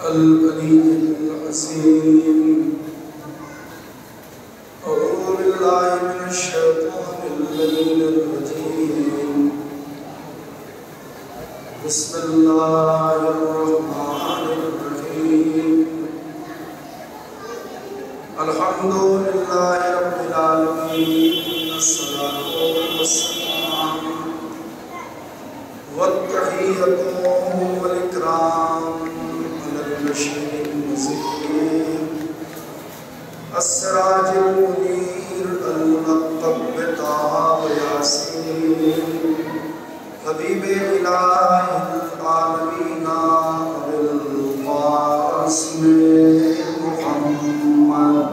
अल-अलीयुल अज़ीम। अऊज़ु बिल्लाहि मिनश शैतानिर रजीम। बिस्मिल्लाहिर रहमानिर रहीम। अल्हम्दुलिल्लाहि रब्बिल आलमीन। अस्सलातु वस्सलाम वत्तहिय्यतु वल इकराम अलल बशीरिन नज़ीर अस्सिराजिल मुनीर अल मुनक़्क़ब बिताहा व यासीन हबीबे इलाहिल आलमीन अबिल क़ासिम मुहम्मद।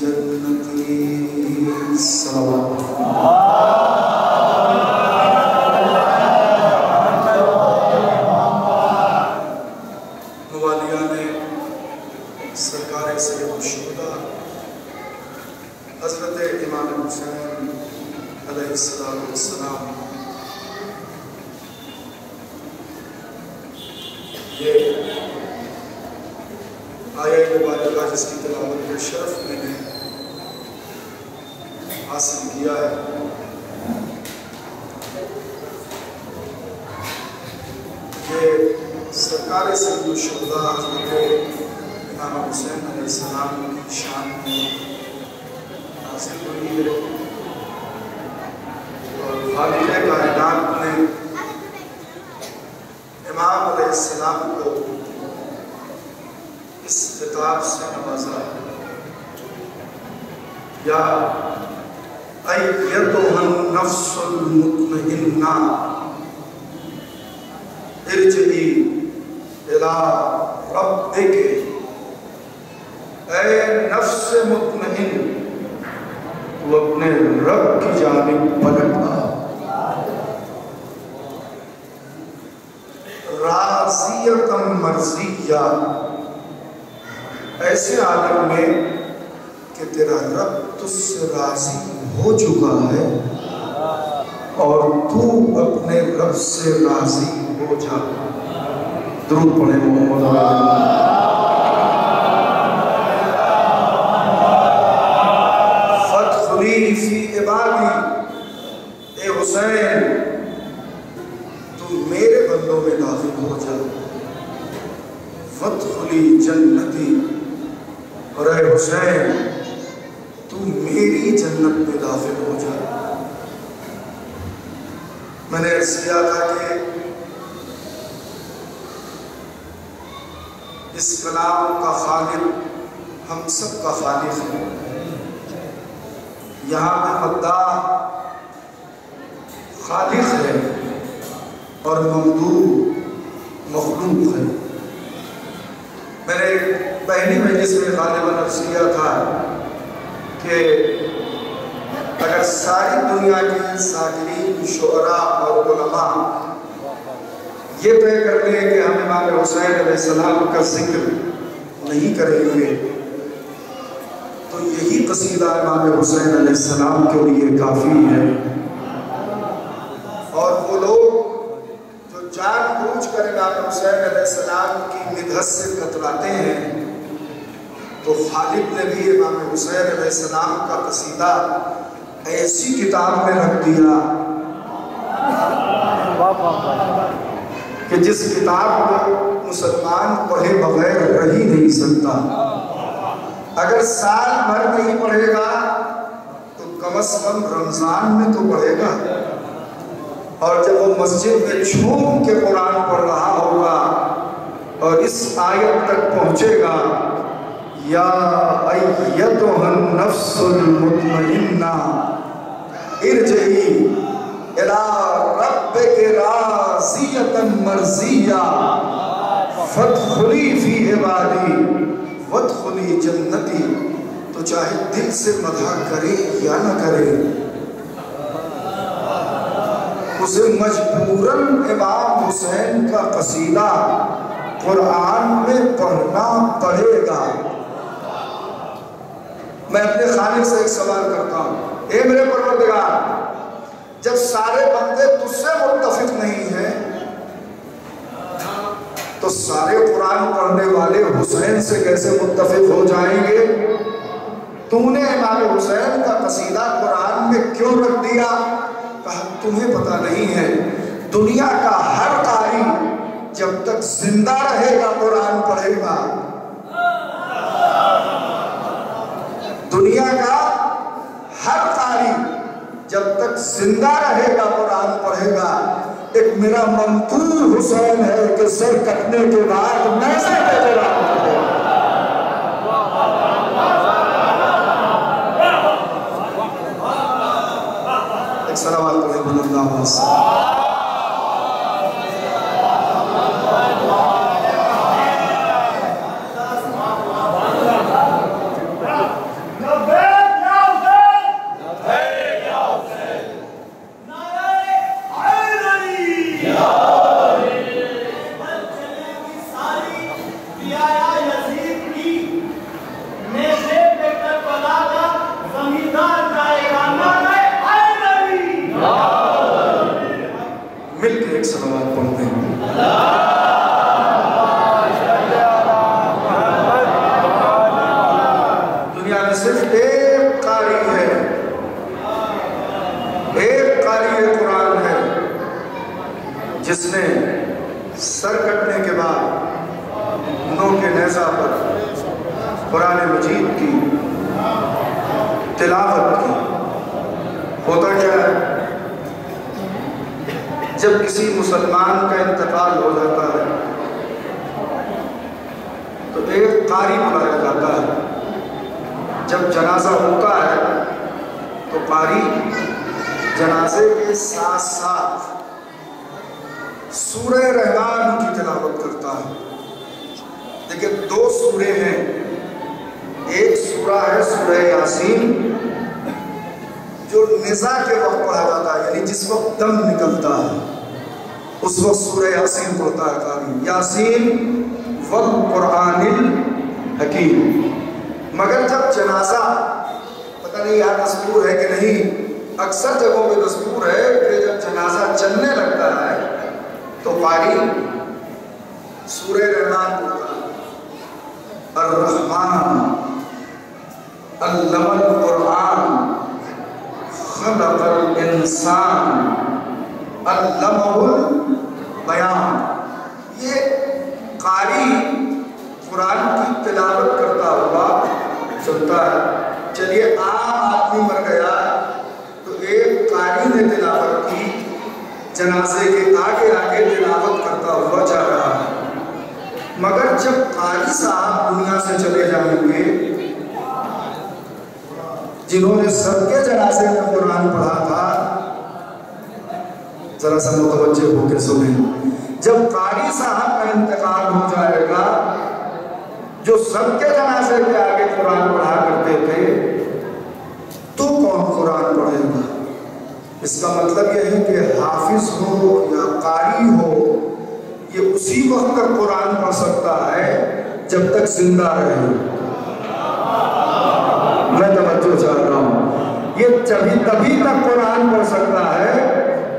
जन्नती। मवालिया ने सरकार सैयद शुहदा हज़रत इमाम हुसैन अलैहिस्सलाम ये आयत मुबारका जिसकी तिलावत के शरफ मैंने हासिल किया है, ये सरकार सैयद शुहदा हज़रत इमाम हुसैन अलैहिस्सलाम की शान में हासिल हुई है और खालिक़ कायनात ने इमाम अलैहिस्सलाम को इस खिताब से नवाजा। या अय्यतुहन नफ्सुल मुत्मइन्ना इरजिई इला रब्बिक, ऐ नफ्स मुत्मइन तू अपने रब की जानिब पलट आ, राज़ियतन मर्ज़िया, ऐसे आलम में कि तेरा रब तुझसे राजी हो चुका है और तू अपने रब से राजी हो जा। दुरूद पढ़े मोहम्मद। फदखुली फी इबादी, ए हुसैन तू मेरे बंदों में दाखिल हो जा। फदखुली जन्नती, और ऐ हुसैन तू मेरी जन्नत में दाखिल हो जा। मैंने अर्ज़ किया था कि इस कलाम का खालिक हम सब का खालिक है। यहाँ पे मद्दाह खालिक है और ममदूह मखलूक है। पहली मजलिस में गालिबन अर्ज़ किया था कि अगर सारी दुनिया के साकिरीन, शुअरा और उलमा ये तय कर लें कि हम इमाम हुसैन अलैहिस्सलाम का जिक्र नहीं करेंगे, तो यही कसीदा इमाम हुसैन अलैहिस्सलाम के लिए काफ़ी है। और वो लोग जो जानबूझकर इमाम हुसैन अलैहिस्सलाम की मिदहत से कतराते हैं, तो खालिद ने भी इमाम हुसैन अलैहिस्सलाम का कसीदा ऐसी किताब में रख दिया कि जिस किताब को मुसलमान पढ़े बगैर रह ही नहीं सकता। अगर साल भर नहीं पढ़ेगा तो कम से कम रमजान में तो पढ़ेगा। और जब वो मस्जिद में झूम के कुरान पढ़ रहा होगा और इस आयत तक पहुंचेगा, या अय्यतुहन नफ्सुल मुतमइन्ना इरजई इला रब्बिके राज़ियतन मर्ज़िया फदखुली फी इबादी वदखुली जन्नती, तो चाहे दिल से मदह करे या न करे, उसे मजबूरन इमाम हुसैन का कसीदा कुरान में पढ़ना पड़ेगा। मैं अपने खालिक से एक सवाल करता हूँ, ए मेरे परवरदिगार, जब सारे बंदे तुझसे मुत्तफिक नहीं हैं, तो सारे कुरान पढ़ने वाले हुसैन से कैसे मुत्तफिक हो जाएंगे? तूने इमाम हुसैन का कसीदा कुरान में क्यों रख दिया? कहा तुम्हें पता नहीं है, दुनिया का हर कारी जब तक जिंदा रहेगा कुरान पढ़ेगा। दुनिया का हर कारी जब तक जिंदा रहेगा कुरान पढ़ेगा। एक मेरा मंकूर हुसैन है कि सर कटने के बाद मैसे एक सलावत पढ़े बुलंदावाज़ से। जिसने सर कटने के बाद नो के नेज़ा पर कुरान मजीद की तिलावत की। होता क्या है, जब किसी मुसलमान का इंतकाल हो जाता है तो एक कारी बुलाया जाता है। जब जनाजा होता है तो कारी जनाजे के साथ साथ सूरह रहमान की तिलावत करता है। देखिए, दो सूरे हैं, एक सूरा है सूरह यासीन जो निज़ा के वक्त पढ़ा जाता है, यानी जिस वक्त दम निकलता है उस वक्त सूरह यासीन पढ़ता है कारी, यासीन वल कुरानिल हकीम। मगर जब जनाजा, पता नहीं यार दस्तूर है कि नहीं, अक्सर जगहों में दस्तूर है कि जब जनाजा चलने लगता है तो कारी सूरह रहमान पढ़ता है। अर्रहमान अल्लमल कुरान खलक़ल इंसान अल्लमहुल बयान। ये कारी कुरान की तिलावत करता हुआ चलता है। चलिए, आम आदमी मर गया तो एक कारी ने तिलावत की, जनाजे के आगे आगे तिलावत करता हुआ जा रहा है। मगर जब कारी साहब दुनिया से चले जाएंगे, जिन्होंने सबके जनाजे में कुरान पढ़ा था, जरा सा मुतवज्जे होकर सुने। जब कारी साहब का इंतकाल हो जाएगा, जो सबके जनाजे के आगे कुरान पढ़ा करते थे, तो कौन कुरान पढ़ेगा? इसका मतलब यह है कि हाफिज हो या कारी हो, ये उसी वक्त तक कुरान पढ़ सकता है जब तक जिंदा रहे। मैं तवज्जो चाह रहा हूं, ये तभी तक कुरान पढ़ सकता है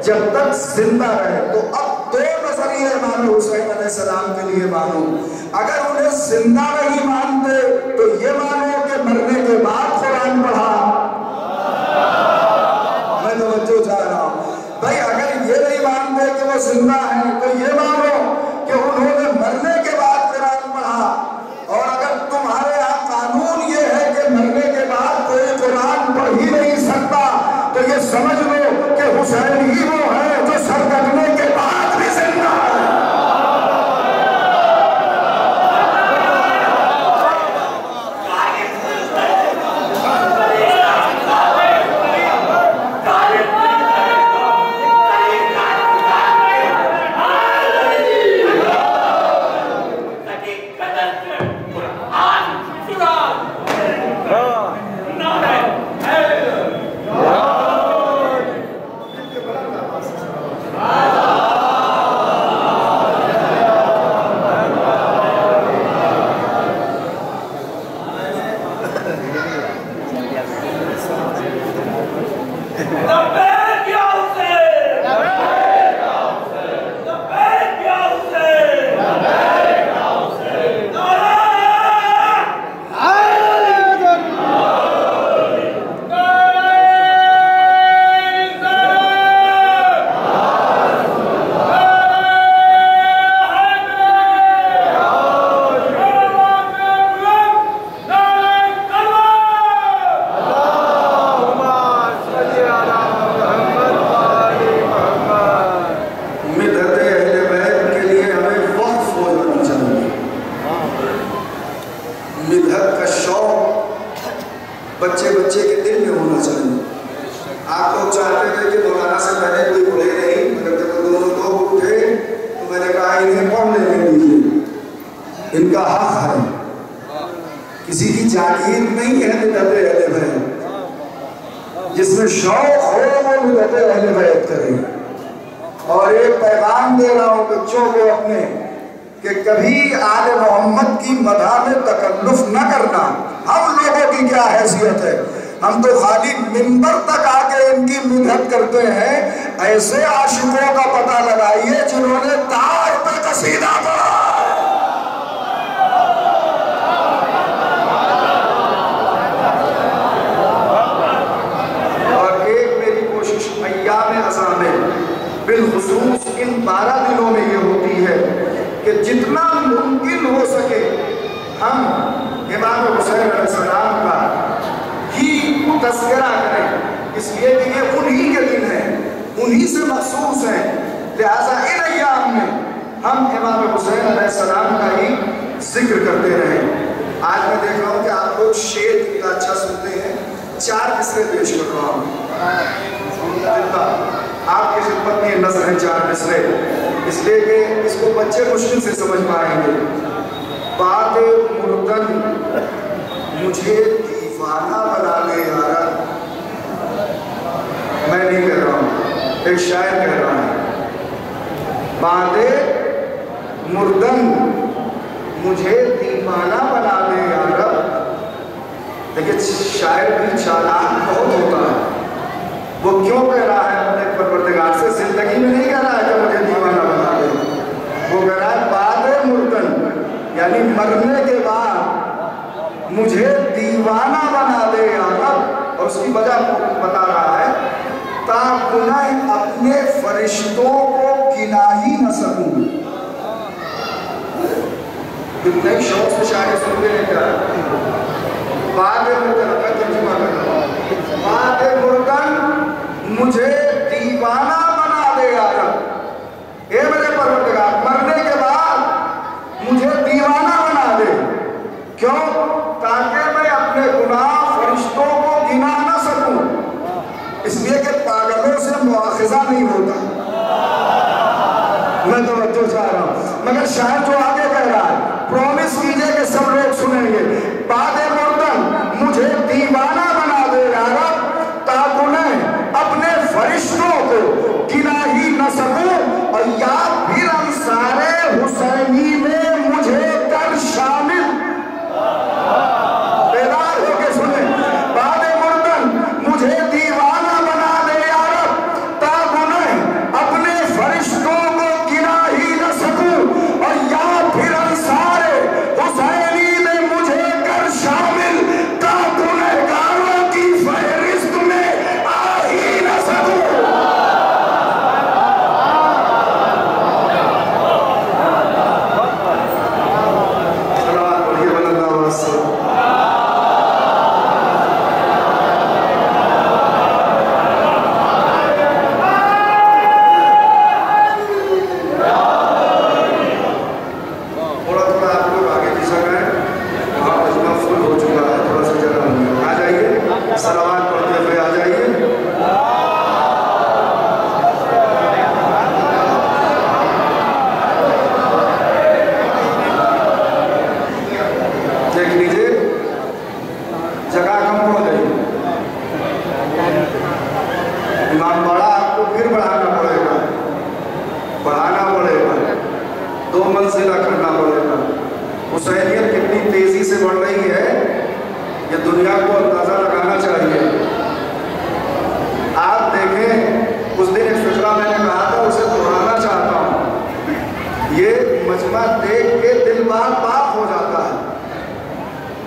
जब तक जिंदा रहे। तो अब दो नजरिए मानो हुसैन अलैहिस्सलाम के लिए मानो। अगर उन्हें जिंदा नहीं मानते तो ये मानो कि मरने के बाद कुरान पढ़ा। मैं तवज्जो चाह रहा हूं भाई, अगर ये नहीं मानते कि वो जिंदा है तो ये मानो कि उन्होंने मरने के बाद कुरान पढ़ा। और अगर तुम्हारे यहाँ कानून ये है कि मरने के बाद कोई कुरान पढ़ ही नहीं सकता, तो ये समझ लो कि हुसैन ही वो है जो सर कटने के बाद भी जिंदा है। बच्चे के दिल में होना चाहिए। आप लोग चाहते थे कि मौलाना से पहले कोई बोले नहीं, मगर जब दोनों लोग उठे तो मैंने कहा इन्हें पढ़ लेने दीजिए, इनका हक है, किसी की जागीर नहीं है बिदअते अहले बैत। जिसमें शौक हो वो बिदअते अहले बैत करे। और एक पैगाम दे रहा हूँ बच्चों को अपने कि कभी आले मोहम्मद की मदह में तकल्लुफ न करना। हम लोगों की क्या हैसियत है, हम तो खाली मिंबर तक आके इनकी मिन्नत करते हैं। ऐसे आशिकों का पता लगाइए जिन्होंने तार पे कसीदा पढ़ा। और एक मेरी कोशिश अय्याम अज़ा में बिलखुसूस इन 12 दिनों में ये होती है कि जितना मुमकिन हो सके हम इमाम हुसैन अलैहिस्सलाम का ही तज़किरा करें, इसलिए कि ये उन्हीं के दिन हैं, उन्हीं से मखसूस हैं। लिहाजा इन अय्याम में हम इमाम हुसैन अलैहिस्सलाम का ही जिक्र करते रहें। आज मैं देख रहा हूँ कि आप लोग शेर कितना अच्छा सुनते हैं। 4 मिसरे पेश कर रहा हूँ, आपकी खिदमत में नज़र है 4 मिसरे, इसलिए कि इसको बच्चे मुश्किल से समझ पाएंगे। बात मुर्दन मुझे दीवाना बना ले यारा, मैं नहीं कह रहा हूँ, एक शायर कह रहा है। बाते मुर्दन मुझे दीवाना बना ले यारा। देखिए शायर भी चालाक बहुत होता है। वो क्यों कह रहा है अपने परवरदिगार से, जिंदगी में नहीं कह रहा है कि मुझे दीवाना बना दे, वो कह रहा है बाद मुर्दन यानी मरने के बाद मुझे दीवाना बना दे यार। और उसकी वजह बता रहा है, ताकुना अपने फरिश्तों को गिना ही न सकूं। कितने शौक से शायरी सुनते हैं क्या। बाद मुर्दन तर्जुमा कर रहा हूं, बाद मुर्दन मुझे दीवाना बना दे यार। ए मेरे परवरदिगार, मरने के बाद मुझे दीवाना बना दे। क्यों? ताकि मैं अपने गुनाह फरिश्तों को गिना ना सकूं। इसलिए कि पागलों से मुआखिजा नहीं होता। मैं तवज्जो चाह रहा हूं, मगर शायद जो आगे कह रहा है, प्रॉमिस कीजिए कि सब लोग करना पड़ेगा। हुसैनियत कितनी तेजी से बढ़ रही है ये दुनिया को अंदाजा लगाना चाहिए। आप देखें, उस दिन एक फिक्रा मैंने कहा था, उसे दोहराना चाहता हूँ। ये मजमा देख के दिल बाग हो जाता है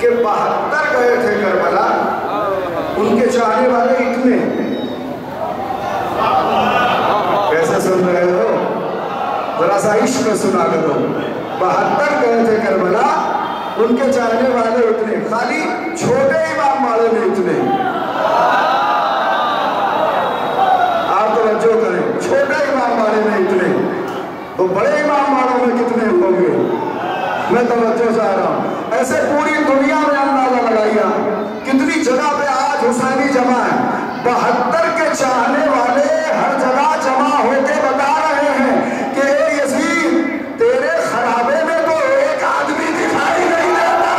कि 72 गए थे करबला, उनके चाहने वाले इतने। कैसे सुन रहे हो? जरा सा इश्क में सुना करो। 72 गए थे करबला, उनके चाहने वाले इतने। खाली छोटे इमाम वाले में इतने। आप तवज्जो करें, छोटे इमाम वाले में इतने, तो बड़े इमाम वालों में कितने होंगे? मैं तवज्जो चाह रहा हूं। ऐसे पूरी दुनिया में अंदाजा लगाइए कितनी जगह पे आज हुसैनी जमा है। 72 के चाहने वाले हर जगह जमा होकर बता रहे हैं कि यजीद, तेरे खराबे में तो एक आदमी दिखाई नहीं देता।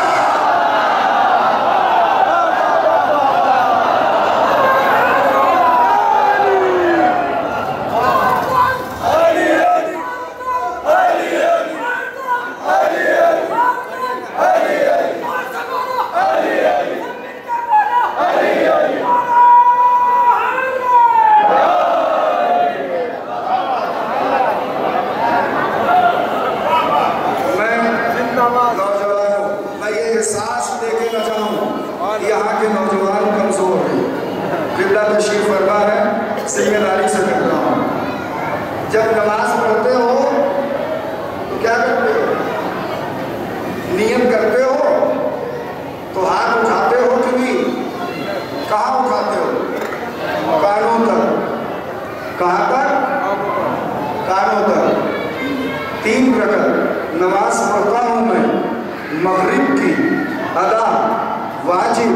जब नमाज पढ़ते हो तो क्या करते हो? नियत करते हो तो हाथ उठाते हो कि नहीं? कहाँ उठाते हो? कानों तक। कहाँ तक? कानों तक। 3 रकअत नमाज पढ़ता हूँ मैं, मगरिब की अदा वाजिब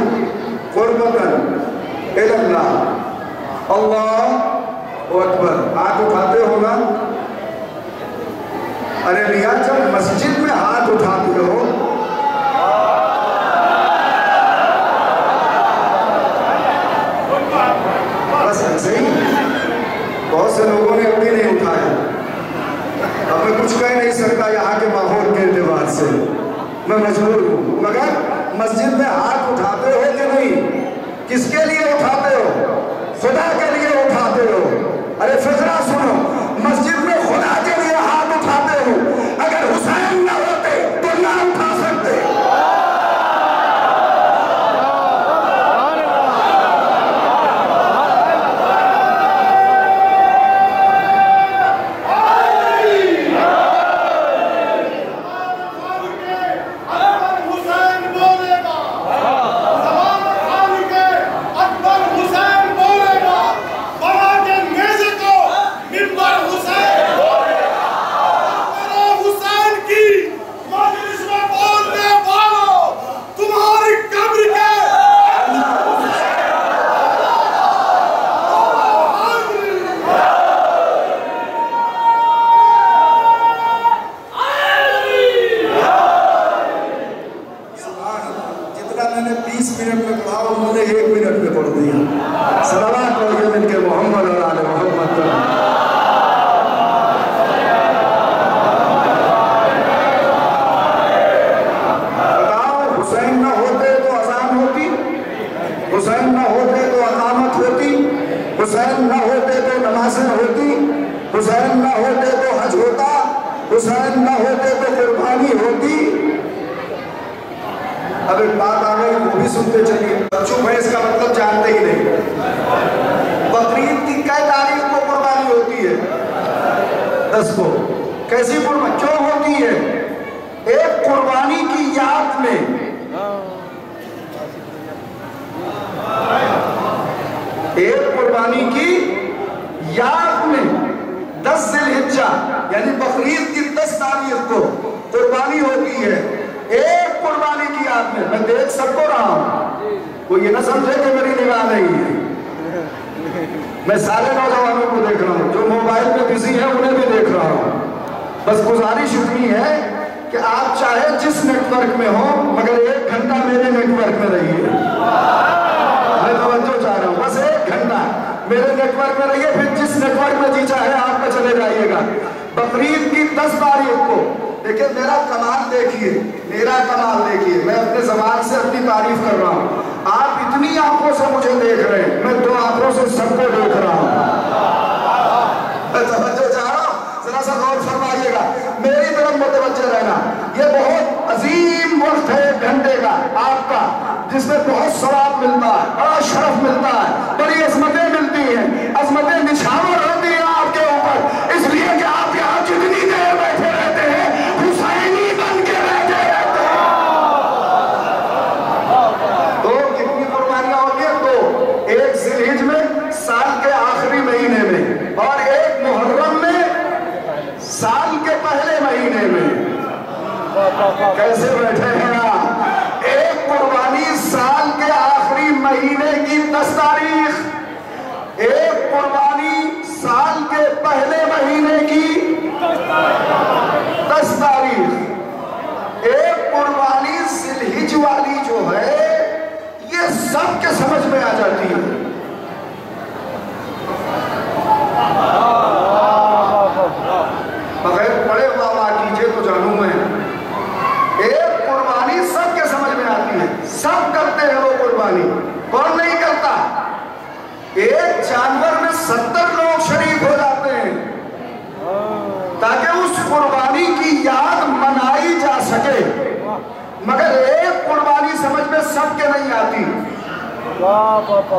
कुर्बतन इल्लाह अल्लाह अकबर। हाथ उठाते हो ना? अरे लिया, जब मस्जिद में हाथ उठाते हो बस ऐसे ही। बहुत से लोगों ने अभी नहीं उठाया। अब मैं कुछ कह नहीं सकता यहाँ के माहौल के एतबार से, मैं मजबूर हूँ। मगर मस्जिद में हाथ उठाते हो कि नहीं? किसके लिए उठाते हो? खुदा के लिए उठाते हो। अरे फिक्रा सुनो, मस्जिद में खुदा के लिए हाथ उठाते हो। अगर हुसैन ना होते तो ना उठा सकते। हुसैन न होते तो नमाज़ें होती, हुसैन न होते तो हज होता, हुसैन न होते तो कुर्बानी होती। अब एक बात आ गई, वो भी सुनते चलिए। चुप है इसका मतलब जानते ही नहीं। बकरीद की कै तारीख को कुर्बानी होती है? 10 को। कैसी कुर्बानी क्यों होती है? एक कुर्बानी की याद में, एक कुर्बानी की याद में 10 ज़िलहिज्जा यानी बकरीद की 10 तारीख को कुर्बानी होती है। एक कुर्बानी की याद में। मैं देख सबको रहा हूं, कोई ये ना समझे कि मेरी निगाह नहीं है। मैं सारे नौजवानों को देख रहा हूं, जो मोबाइल पे बिजी है उन्हें भी देख रहा हूं। बस गुजारिश इतनी है कि आप चाहे जिस नेटवर्क में हो, मगर 1 घंटा मेरे नेटवर्क में रहिए। मैं तवज्जो चाह रहा हूँ, बस 1 घंटा मेरे नेटवर्क में रहिए, फिर जिस नेटवर्क में जी चाहे आप पे चले जाइएगा। बकरीद की 10 तारीख को लेकिन मेरा कमाल देखिए, मेरा कमाल देखिए। मैं अपने ज़बान से अपनी तारीफ कर रहा हूँ। आप इतनी आंखों से मुझे देख रहे हैं, मैं 2 आंखों से सबको देख रहा हूँ। मैं तवज्जो चाह रहा हूँ, जरा सा गौर फरमाइएगा, मेरी तरफ मुतवज्जो रहना। ये बहुत अजीम वक्त है 1 घंटे का आपका, जिसमें बहुत सवाब मिलता है, बड़ा शरफ मिलता है, बड़ी अजमतें मिलती हैं, अजमतें निछावर होती हैं आपके ऊपर, इसलिए कि आप यहाँ जितनी देर बैठे रहते हैं हुसैनी बन के बैठे रहते हैं। तो कितनी कुर्बानियां होती है? 2, एक ज़िलहिज में साल के आखिरी महीने में, और एक मुहर्रम में साल के पहले महीने में। कैसे बैठे हैं आप? एक कुर्बानी साल के आखिरी महीने की 10 तारीख, एक कुर्बानी साल के पहले महीने की 10 तारीख, एक कुर्बानी ज़िलहिज वाली जो है, ये सबके समझ में आ जाती है। बगैर पढ़े हुआ मार कीजिए तो जानू मैं। एक कुर्बानी सबके समझ में आती है, सब करते हैं वो कुर्बानी। कौन नहीं करता? एक जानवर में 70 लोग शरीक हो जाते हैं ताकि उस कुर्बानी की याद मनाई जा सके, मगर एक कुर्बानी समझ में सबके नहीं आती।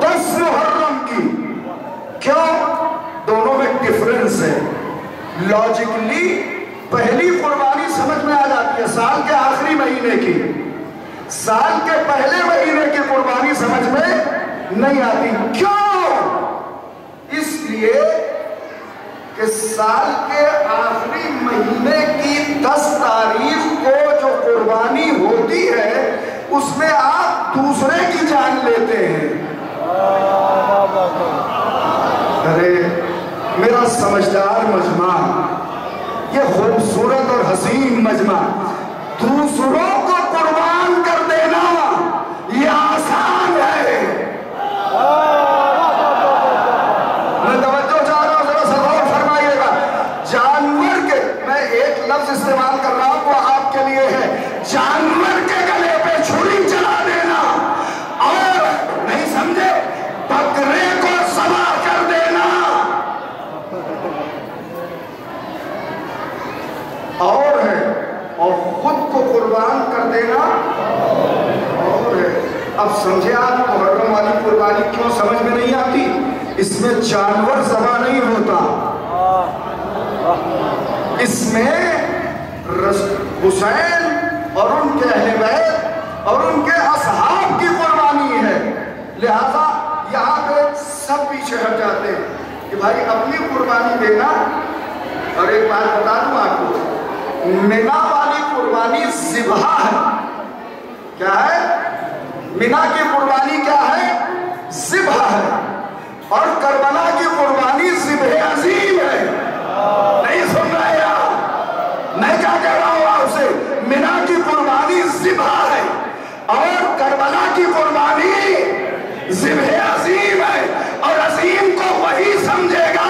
10 मुहर्रम की, क्यों? दोनों में डिफरेंस है। लॉजिकली पहली कुर्बानी समझ में आ जाती है साल के आखिरी महीने की, साल के पहले महीने की कुर्बानी समझ में नहीं आती। क्यों? इसलिए कि साल के आखिरी महीने की 10 तारीख को जो कुर्बानी होती है, उसमें आप दूसरे की जान लेते हैं। अरे मेरा समझदार मजमा, ये खूबसूरत और हसीन मजमा, दूसरों को कुर्बान कर देना ये आसान है। मैं तवज्जो चाह रहा हूं, जरा सा गौर फरमाइएगा। जानवर के, मैं एक लफ्ज इस्तेमाल कर रहा हूं वो आपके लिए है, जानवर के गले पे छुरी चला देना, और नहीं समझे, बकरे को ज़बह कर देना, और है, और खुद को कुर्बान कर देना और है। अब समझे आप मुहर्रम वाली कुर्बानी क्यों समझ में नहीं आती? इसमें जानवर ज़बह नहीं होता, इसमें हुसैन और उनके अहले बैत और उनके असहाब की कुर्बानी है। लिहाजा यहाँ पे सब पीछे हट जाते हैं कि भाई अपनी कुर्बानी देना। और एक बात बता दूं आपको, मिना वाली कुर्बानी ज़िबह है। क्या है? मिना की कुर्बानी क्या है? ज़िबह है। और करबला की कुर्बानी ज़िबह अज़ीम है। नहीं सुन रहे आप? मैं क्या कह रहा हूं आपसे? मिना की कुर्बानी ज़िबह है और करबला की कुर्बानी ज़िबह अज़ीम है। और अज़ीम को वही समझेगा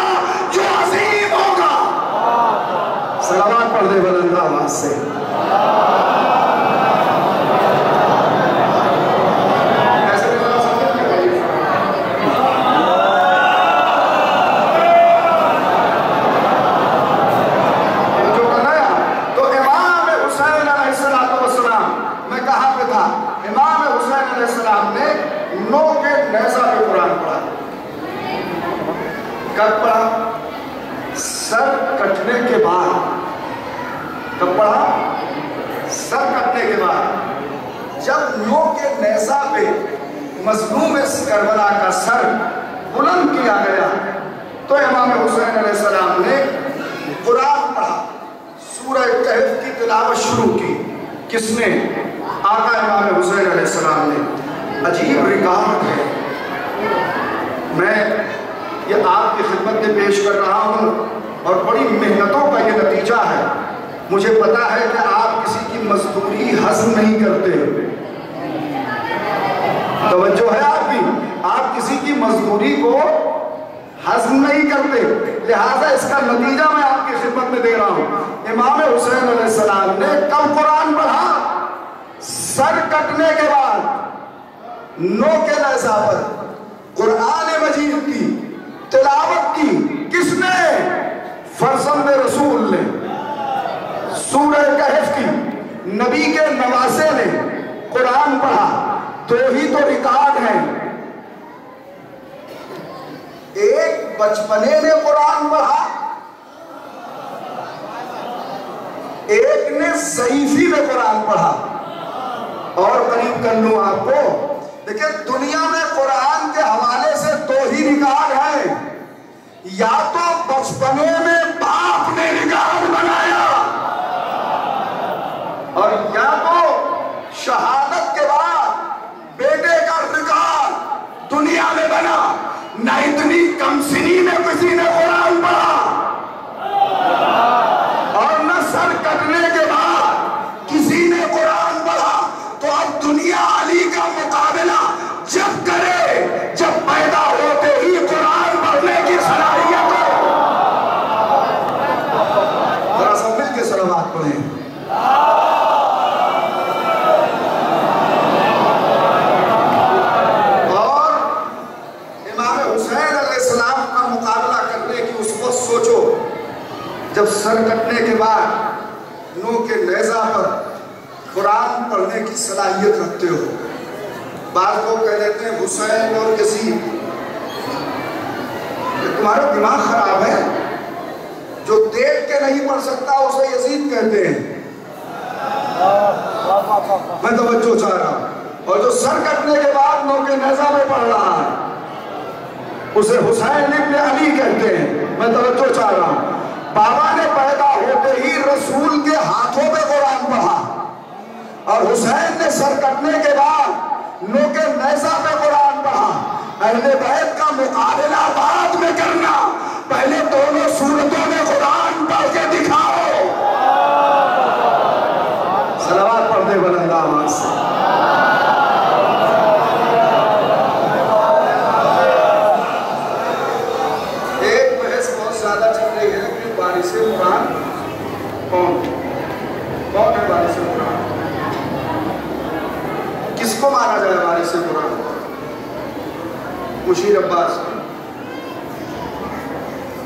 जो अज़ीम होगा। सलावत पढ़ दे बुलंद आवाज से। कब पढ़ा? सर कटने के बाद। कब पढ़ा? सर कटने के बाद। जब नो के नेज़ा पे मज़लूम करबला का सर बुलंद किया गया तो इमाम हुसैन अलैहिस्सलाम ने कुरान पढ़ा, सूरह कहफ की तिलावत शुरू की। किसने? आका इमाम हुसैन अलैहिस्सलाम ने। अजीब रिकॉर्ड है, मैं ये आपकी खिदमत में पेश कर रहा हूँ और बड़ी मेहनतों का ये नतीजा है। मुझे पता है कि आप किसी की मजदूरी हज़म नहीं करते, तवज्जो है आपकी, आप किसी की मजदूरी को हज़म नहीं करते, लिहाजा इसका नतीजा मैं आपकी खिदमत में दे रहा हूँ। इमाम हुसैन अलैहिस्सलाम ने कब कुरान पढ़ा? सर कटने के बाद नो के लहजा पर कुरान मजीद की तिलावत की किसने? फरजंद रसूल ने। सूरह कहफ की नबी के नवासे ने कुरान पढ़ा। तो ही तो रिकॉर्ड है। एक बचपने ने कुरान पढ़ा, एक ने सहीफी में कुरान पढ़ा। और करीब कर लूं आपको, देखिए दुनिया में कुरान के हवाले से दो ही रिकॉर्ड है। या तो बचपने में बाप ने रिकॉर्ड बनाया, और या तो शहादत के बाद बेटे का रिकॉर्ड दुनिया में बना। न इतनी कम सिनी में किसी ने कुरान पढ़ा, और न सर कटने के बाद किसी ने कुरान पढ़ा। तो अब दुनिया अली का मुकाबला जब करे जब पैदा होते ही कुरान पढ़ने की सलाहियत हो। जरा सब मिलकर सलावत पढ़ें। और इमाम हुसैन अलैहिस्सलाम का मुकाबला करने की उस वक्त सोचो जब सर कटने के बाद नो के नेज़ा पर कुरान पढ़ने की सलाहियत रखते हो। बाद लोग कह देते हैं हुसैन और यजीद, तुम्हारा दिमाग खराब है। जो देख के नहीं पढ़ सकता उसे यजीद कहते हैं। मैं तवज्जो चाह रहा हूं। और जो सर कटने के बाद नो के नेज़ा में पढ़ रहा है उसे हुसैन इब्न अली कहते हैं। मैं तवज्जो चाह रहा हूं। बाबा ने पैदा होते ही रसूल के हाथों में कुरान पढ़ा, और हुसैन ने सर कटने के बाद नो के नेज़ा पे कुरान पढ़ा। अहले बैत का मुकाबला बाद में करना, पहले दोनों सूरतों में कुरान पढ़ के दिखाओ। सलावत पढ़ते बुलंद आवाज से। एक बहस बहुत ज्यादा चल रही है कि वारिसे कुरान कौन है? वारिसे कुरान किसको माना जाए? वारिसे कुरान मुशीर अब्बास,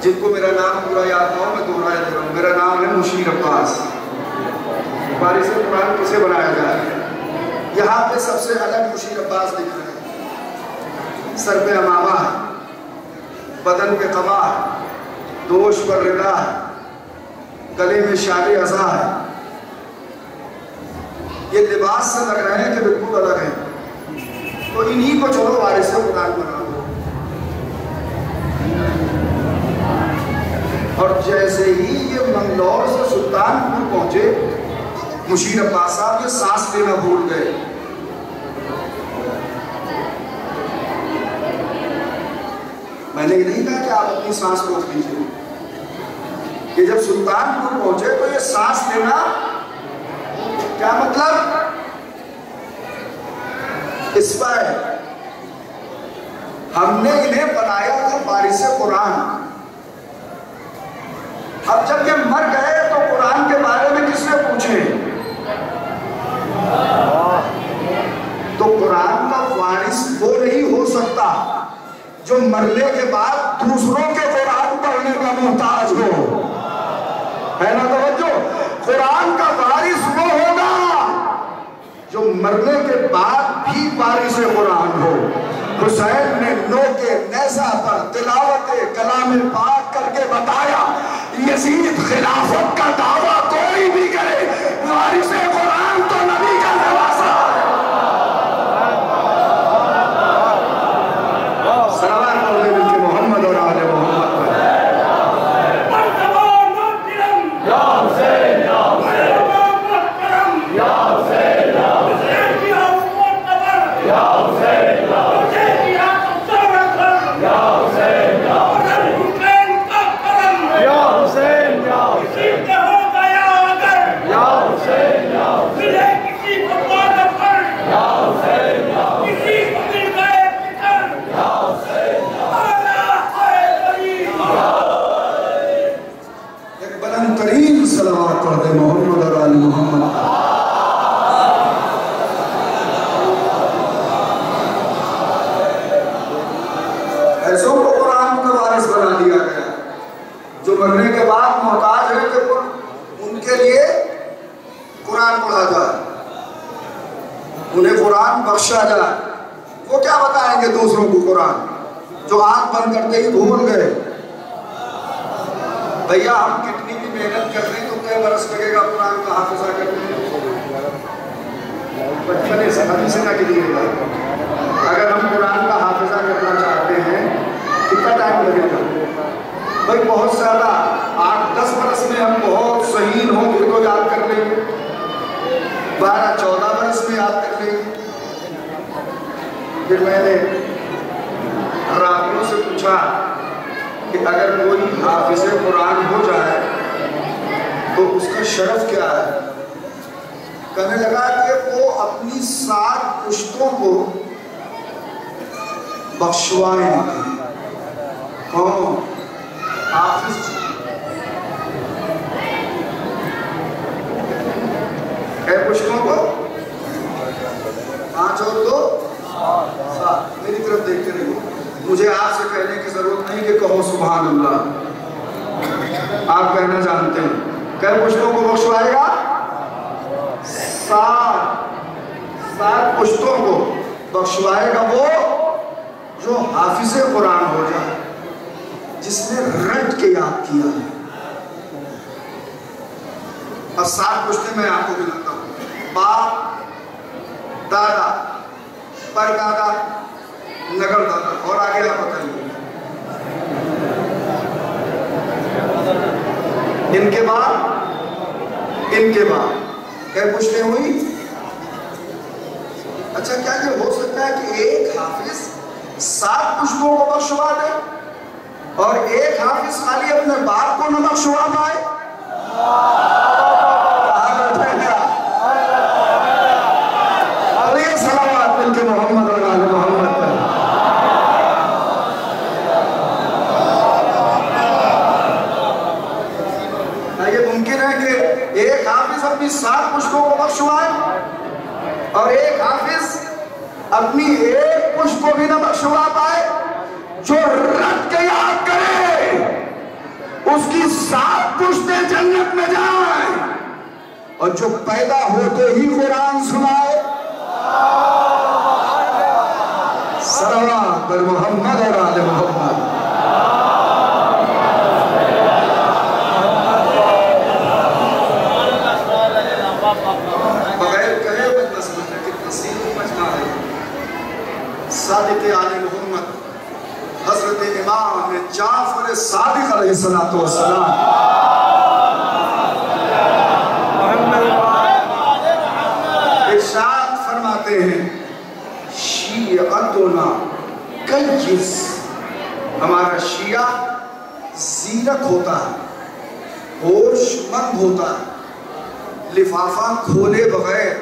जिनको मेरा नाम पूरा याद ना हो मैं दोहराया दे रहा हूं। मेरा नाम है मुशीर अब्बास। वारिसे कुरान किसे बनाया जाए? यहाँ पे सबसे अलग मुशीर अब्बास दिख रहे हैं। सर पे अमामा है, बदन पे कबा है, दोष पर रिदा है, गले में शाले अज़ा है। ये लिबास से लग रहे हैं कि बिल्कुल अलग है। तो इन्हीं को चलो वारिसे कुरान बना दो। और जैसे ही ये मंगलौर से सुल्तानपुर पहुंचे मुशीर अब्बास साहब ये सांस लेना भूल गए। मैंने ये नहीं कहा कि आप अपनी सांस रोक लीजिए। कि जब सुल्तानपुर पहुंचे तो ये सांस लेना क्या मतलब? इस पर हमने इन्हें बनाया था वारिसे कुरान। अब जब ये मर गए तो कुरान के बारे में किसने पूछे? तो कुरान का वारिस वो नहीं हो सकता जो मरने के बाद दूसरों के कुरान पढ़ने का मोहताज हो। है ना तवज्जो? कुरान का वारिस वो होगा जो मरने के बाद भी वारिस कुरान हो। हुसैन ने नो के नेज़ा पर तिलावत कलाम पाक करके बताया, यजीद खिलाफत का दावा कोई भी करे, वारिस कुरान तो नबी का नवासा। सलावत पढ़ने मिलके मोहम्मद और आले मोहम्मद सलावत उन्हें कुरान बख्शा जाए, वो क्या बताएंगे दूसरों को कुरान, जो आंख बंद करते ही भूल गए। भैया हम कितनी भी मेहनत कर रहे हैं तो क्या बरस लगेगा कुरान का हाफिजा करने में? बचपने से अभी से ना कीजिएगा। अगर हम कुरान का हाफिजा करना चाहते हैं कितना टाइम लगेगा भाई? बहुत ज़्यादा 8-10 बरस में हम बहुत सही होंगे तो याद कर लेंगे, 12-14 बरस में याद कर लेंगे। फिर मैंने राबियों से पूछा कि अगर कोई हाफिज़ कुरान हो जाए तो उसका शरफ क्या है? कहने लगा कि वो अपनी 7 पुश्तों को बख्शवाएंगे। कौन? हाफिज। है पुश्तों को 5 और 2 7। मेरी तरफ देखते रहिए, मुझे आपसे कहने की जरूरत नहीं कि कहो सुभान अल्लाह, आप कहना जानते हैं। कै पुश्तों को बख्शवाएगा? 7 पुश्तों को बख्शवाएगा वो जो हाफिज़े कुरान हो जाए, जिसने रट के याद किया है। अब 7 पुश्तें मैं आपको गिनाता हूँ। बाप, दादा, परदादा, नगर दादा, और आगे आप बताइए। इनके बाद क्या पुश्तें हुई? अच्छा, क्या ये हो सकता है कि एक हाफिज 7 पुश्तों को बख्शवा दे और एक हाफिज खाली अपने बाप को न बख्शवा पाए? सलावत मिलके मोहम्मद और आले मोहम्मद पर। ये मुमकिन है कि एक हाफिज अपनी 7 पुश्तों को बख्शवाए और एक हाफिज अपनी एक पुश्त को भी न बख्शवा पाए? जो रट के याद करे उसकी 7 पुश्तें जन्नत में जाए, और जो पैदा होते ही कुरान सुनाए। सलावत पर मोहम्मद और आले मोहम्मद। बगैर कहे बदला समझना कितना सीधी मजमा है। सादिक आले मोहम्मद हजरत इमाम जाफर सादिक अलैहिस्सलातु वस्सलाम इरशाद फरमाते हैं, शियअतुना कय्यिस, हमारा शिया ज़ीरक होता है, होशमंद होता है, लिफाफा खोले बगैर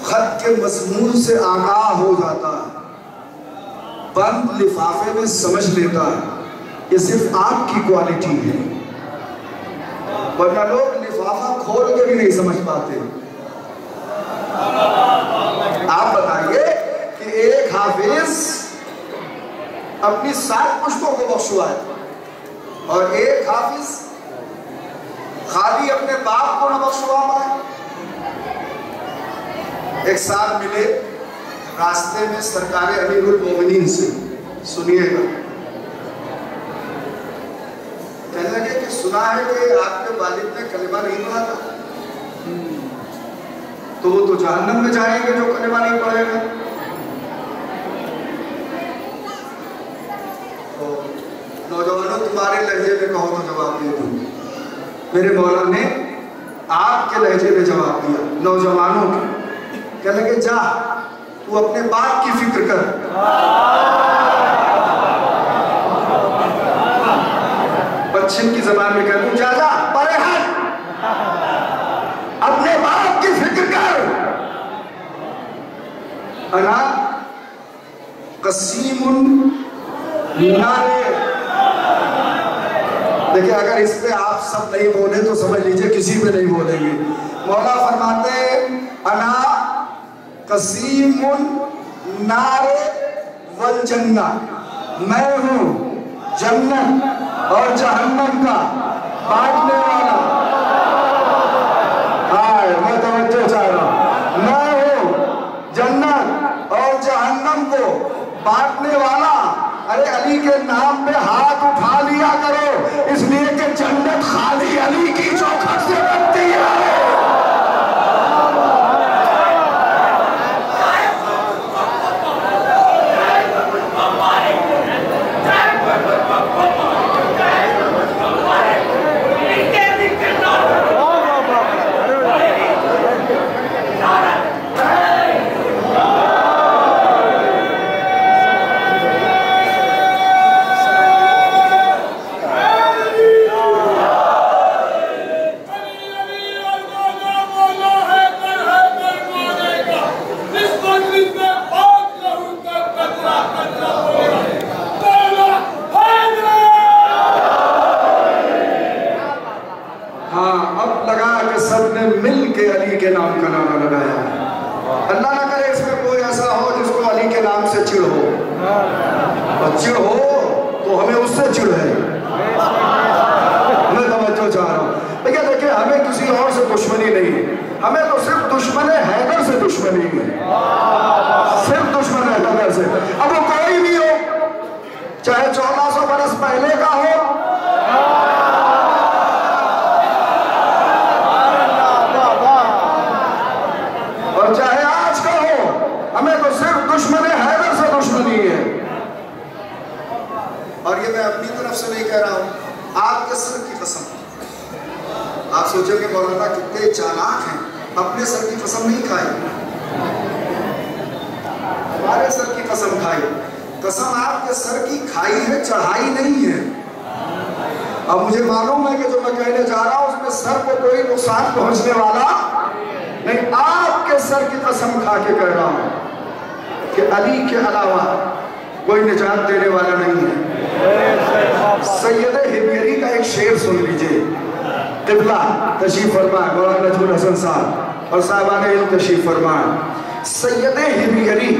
खत के मजमून से आगाह हो जाता है, बंद लिफाफे में समझ लेता है। ये सिर्फ आपकी क्वालिटी है, वरना लोग लिफाफा खोल के भी नहीं समझ पाते। आप बताइए कि एक हाफिज अपनी 7 पुश्तों को बख्शवाए और एक हाफिज खाली अपने बाप को न बख्शवा पाए। एक साथ मिले रास्ते में सरकारे अमीरुल मोमिनीन से, सुनिएगा, कहने लगे कि सुना है कि आपके वालिद ने कलिमा नहीं पढ़ा था, तो वो तो जहन्नम में जाएंगे जो कलिमा नहीं पढ़ेगा। तो नौजवानों, तुम्हारे लहजे में कहो तो जवाब दे दूं। मेरे मौला ने आपके लहजे में जवाब दिया, नौजवानों के। कहने लगे, जा तू अपने बाप की फिक्र कर। पश्चिम की जबान में कह दूं, जा जा परे हट, अपने बाप की फिक्र कर। अना कसीमुन नारे। देखिए, अगर इस पे आप सब नहीं बोले तो समझ लीजिए किसी पे नहीं बोलेंगे। मौला फरमाते, अना कसीमुन नारे वल जन्ना, मैं हूं जन्नत और जहन्नम का बांटने वाला। हाय, मैं तवज्जो चाह रहा हूं। बांटने वाला, अरे अली के नाम पे हाथ उठा लिया करो, इसलिए कि जन्नत खाली अली की चौखट से बनती है। मिल के अली के नाम का नारा लगाया। अल्लाह ना करे इसमें कोई ऐसा हो जिसको अली के नाम से चिढ़ हो, और चिढ़ हो तो हमें उससे चिढ़ है। मैं तवज्जो चाह रहा हूँ भैया, देखिए हमें किसी और से दुश्मनी नहीं है, हमें तो सिर्फ दुश्मन हैदर से दुश्मनी है, सिर्फ दुश्मन हैदर से। अब वो कोई भी हो, चाहे 1400 बरस पहले का हो, चाहे आज का हो, हमें तो सिर्फ दुश्मन हैदर से दुश्मनी है। और ये मैं अपनी तरफ से नहीं कह रहा हूं, आपके सर की कसम। आप सोचोगे मौलाना कितने चालाक हैं, अपने सर की कसम नहीं खाई, हमारे सर की कसम खाई। कसम आपके सर की खाई है, चढ़ाई नहीं है। अब मुझे मालूम है कि जो मैं कहने जा रहा हूं उसमें सर को कोई नुकसान पहुंचने वाला नहीं, आपके सर की कसम खा के कह रहा हूं कि अली के अलावा कोई निजात देने वाला नहीं है। सैयद हिमयरी का एक शेर सुन लीजिए। क़िबला तशरीफ फरमाए, मौलाना नजमुल हसन साहब और साहिबान इल्म तशरीफ फरमाए। सैयद हिमयरी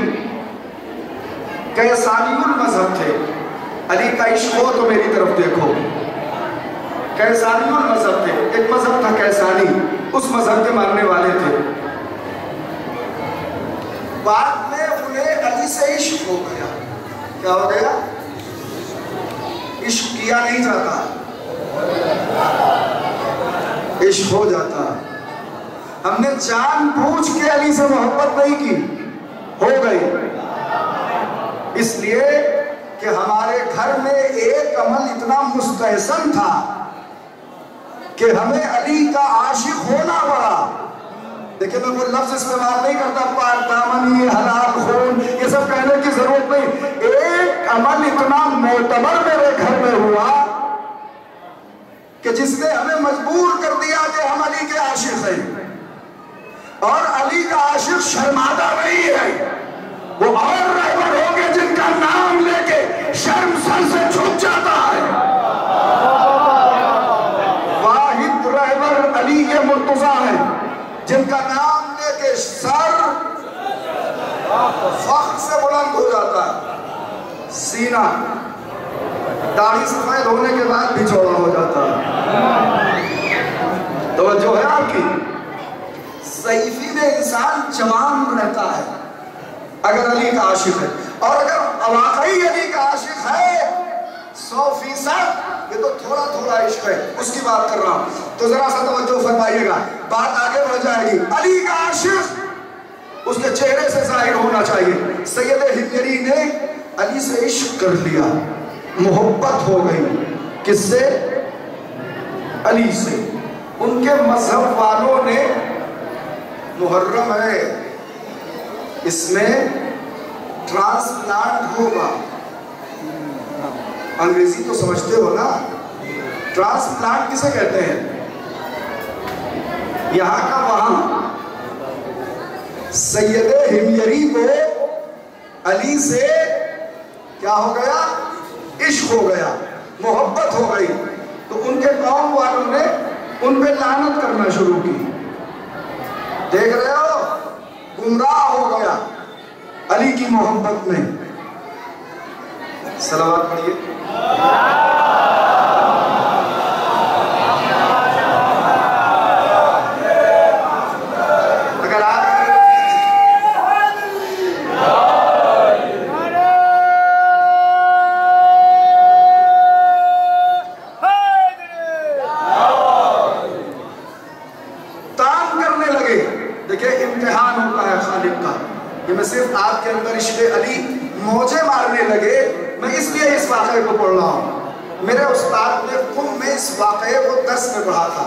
कैसानियुल मजहब थे। अली का इश्क हो तो मेरी तरफ देखो, कैसानियुल मजहब थे। एक मजहब था कैसानी, उस मजहब के मानने वाले थे। बाद में उन्हें अली से इश्क हो गया। क्या हो गया? इश्क किया नहीं जाता, इश्क हो जाता। हमने जानबूझ के अली से मोहब्बत नहीं की, हो गई। इसलिए कि हमारे घर में एक अमल इतना मुस्तहसन था कि हमें अली का आशिक होना पड़ा। देखिए मैं कोई लफ्ज इस्तेमाल नहीं करता, पाक दामनी, हलाल खून, ये सब कहने की जरूरत नहीं। एक अमल इतना मोतबर मेरे घर में हुआ कि जिसने हमें मजबूर कर दिया कि हम अली के आशिक हैं। और अली का आशिक शर्मादा नहीं है, वो और रहबर होंगे जिनका नाम लेके शर्म सर से झुक जाता है। वाहिद रहबर अली के मुर्तजा है जिनका नाम लेके सर फख्र से बुलंद हो जाता है, सीना दाढ़ी सफेद होने के बाद भी चौड़ा हो जाता है। तो जो है आपकी सैफी में इंसान जवान रहता है अगर अली का आशिक है, और अगर वाकई अली का आशिक है 100%, ये तो थोड़ा थोड़ा इश्क है, उसकी बात कर रहा हूं। तो जरा सा तवज्जो फरमाइएगा, बात आगे बढ़ जाएगी। अली का आशिक उसके चेहरे से जाहिर होना चाहिए। सैयद हिमयरी ने अली से इश्क कर लिया, मोहब्बत हो गई। किससे? अली से। उनके मजहब वालों ने, मुहर्रम है, इसमें ट्रांसप्लांट होगा। अंग्रेजी तो समझते हो ना, ट्रांसप्लांट किसे कहते हैं? यहां का वहां। सैयद हिमयरी को अली से क्या हो गया? इश्क हो गया, मोहब्बत हो गई। तो उनके कौम वालों ने उन पे लानत करना शुरू की। देख रहे हो, गुमराह हो गया अली की मोहब्बत में। सलावत पढ़िए। अगर आप देखिए इम्तिहान होता है खालिक का कि मैं सिर्फ आपके अंदर इश्क़ अली मौजे मारने लगे, मैं इसलिए इस वाक़े को पढ़ रहा हूँ। मेरे उस्ताद ने कुम में इस वाक़े को दर्स में पढ़ा था,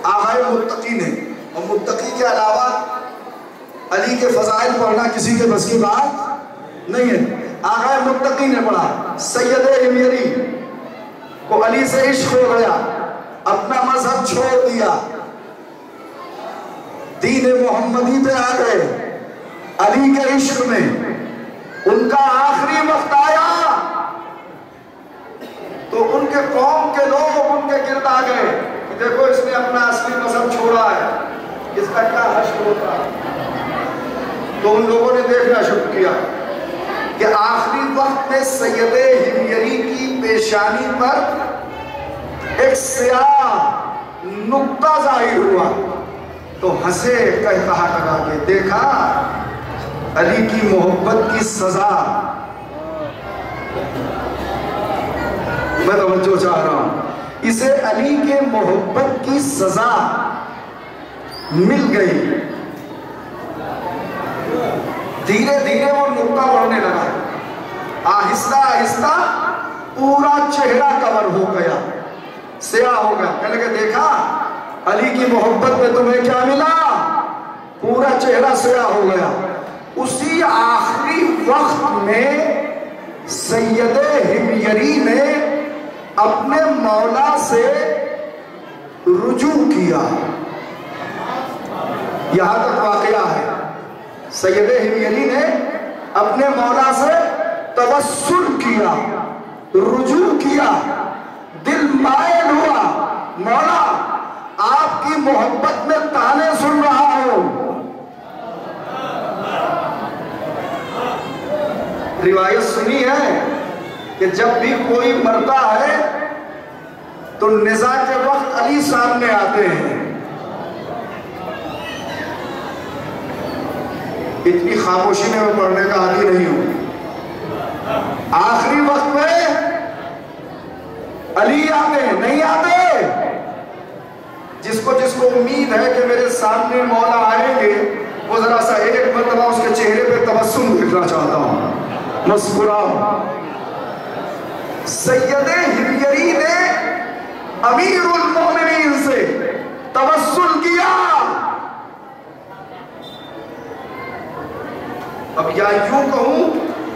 आगाए मुत्तकी ने। और मुत्तकी के अलावा अली के फ़ज़ाइल पढ़ना किसी के बस की बात नहीं है। आगाए मुत्तकी ने पढ़ा, सैयद हिमयरी को अली से इश्क हो गया, अपना मजहब छोड़ दिया, दीन मोहम्मदी पे आ गए, अली के इश्क में उनका आखिरी वक्त आया तो उनके कौम के लोग उनके गिर्द आ गए कि देखो इसने अपना असली मजहब छोड़ा है, इसका क्या हश्र होता है। तो उन लोगों ने देखना शुरू किया कि आखिरी वक्त में सैयद हिमयरी की पेशानी पर एक स्याह नुक्ता जाहिर हुआ तो हंसे, कहा लगा के देखा अली की मोहब्बत की सजा। मैं तवज्जो चाह रहा हूं, इसे अली के मोहब्बत की सजा मिल गई। धीरे धीरे वो नुक्ता बढ़ने लगा, आहिस्ता आहिस्ता पूरा चेहरा कवर हो गया, स्याह हो गया। कहने लगे देखा अली की मोहब्बत में तुम्हें क्या मिला, पूरा चेहरा स्याह हो गया। उसी आखिरी वक्त में सैयद हिमयरी ने अपने मौला से रुजू किया। यहां तक वाकया है, सैयद हिमयरी ने अपने मौला से तवस्सुल किया, रुजू किया, दिल मायल हुआ, मौला आपकी मोहब्बत में ताने सुन रहा हूं। रिवायत सुनी है कि जब भी कोई मरता है तो निज़ा के वक्त अली सामने आते हैं। इतनी खामोशी में मैं पढ़ने का आदी नहीं हूं। आखिरी वक्त में अली आते नहीं आते, जिसको जिसको उम्मीद है कि मेरे सामने मौला आएंगे वो जरा सा एक मरतबा उसके चेहरे पे तबस्सुम देखना चाहता हूं, मुस्कुराओ। सैयद हिमयरी ने अमीरुल मोमिनीन से तवस्सुल किया। अब या यूं कहूं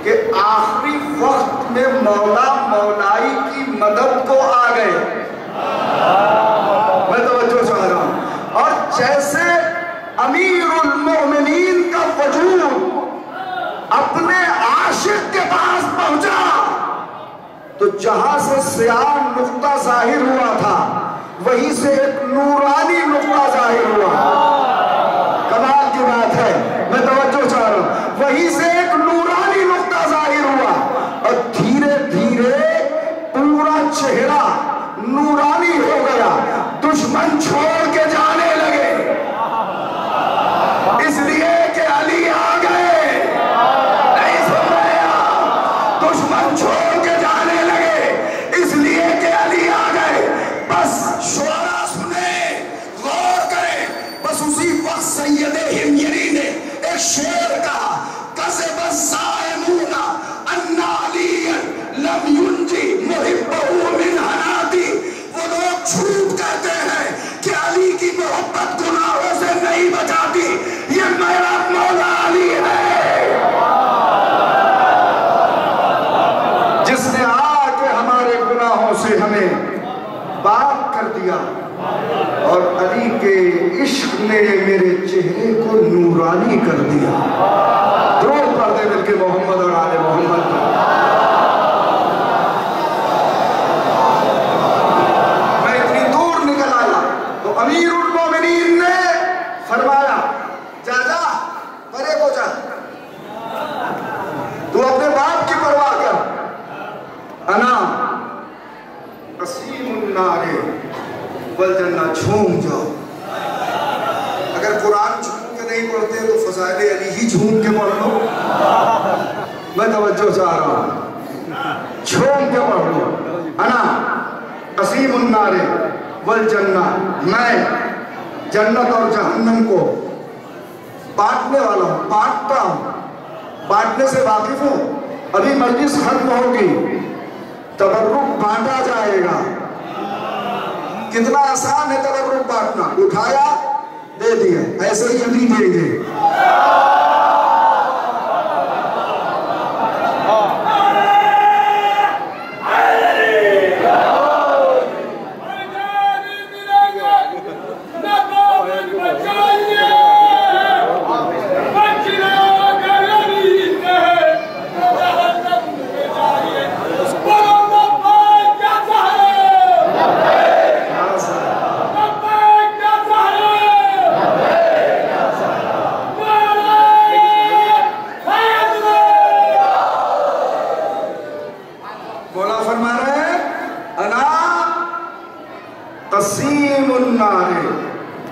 कि आखिरी वक्त में मौला मौलाई की मदद को आ गए। मैं तवज्जो चाह रहा हूं। और जैसे अमीरुल मोमिनीन का वजूद अपने आशिक के पास पहुंचा तो जहां से स्याह नुक्ता जाहिर हुआ था वहीं से एक नूरानी नुक्ता जाहिर हुआ। कमाल की बात है, मैं तवज्जो चाह रहा हूं। वहीं से एक नूरानी नुक्ता जाहिर हुआ और धीरे धीरे पूरा चेहरा नूरानी हो गया। दुश्मन छोड़ के जाने लगे, इसलिए कि अली आ गए। नहीं सुन रहे आप? दुश्मन छोड़ के जाने लगे इसलिए कि अली आ गए। बस शुरा सुने, गौर करें। बस उसी वक्त सैयद हिमयरी ने एक शेर कहा, कज़ब ज़ाइमूना अन्ना अलियन लम युंजी मुहिब्बहु मिन हनाती। वो लोग झूठ कहते हैं कि अली की मोहब्बत गुनाहों से नहीं बचाती, ये मेरा मौला अली है जिसने आके हमारे गुनाहों से हमें पाक कर दिया। और अली के इश्क ने मेरे चेहरे को नूरानी कर दिया। दुरूद पढ़ दे मिलके मोहम्मद और आले मोहम्मद। मैं इतनी दूर निकल आया तो अमीरुल मोमिनीन ने फरमाया, जा जा परे को जा, तू अपने बाप की परवाह कर। अना कसीमुन नारे वल जन्ना, झूम जाओ। अगर कुरान झूम के नहीं पढ़ते तो फज़ाइल अली ही झूम के पढ़ लो। मैं तवज्जो चाह रहा हूं, झूम के पढ़ लो। अना कसीमुन नारे वल जन्ना, मैं जन्नत और जहन्नम को बांटने वाला हूं, बांटता हूं, बांटने से वाकिफ हूं। अभी मजलिस खत्म होगी, तबर्रुक बांटा जाएगा। कितना आसान है तबर्रुक बांटना, उठाया दे दिया, ऐसे ही अभी देंगे।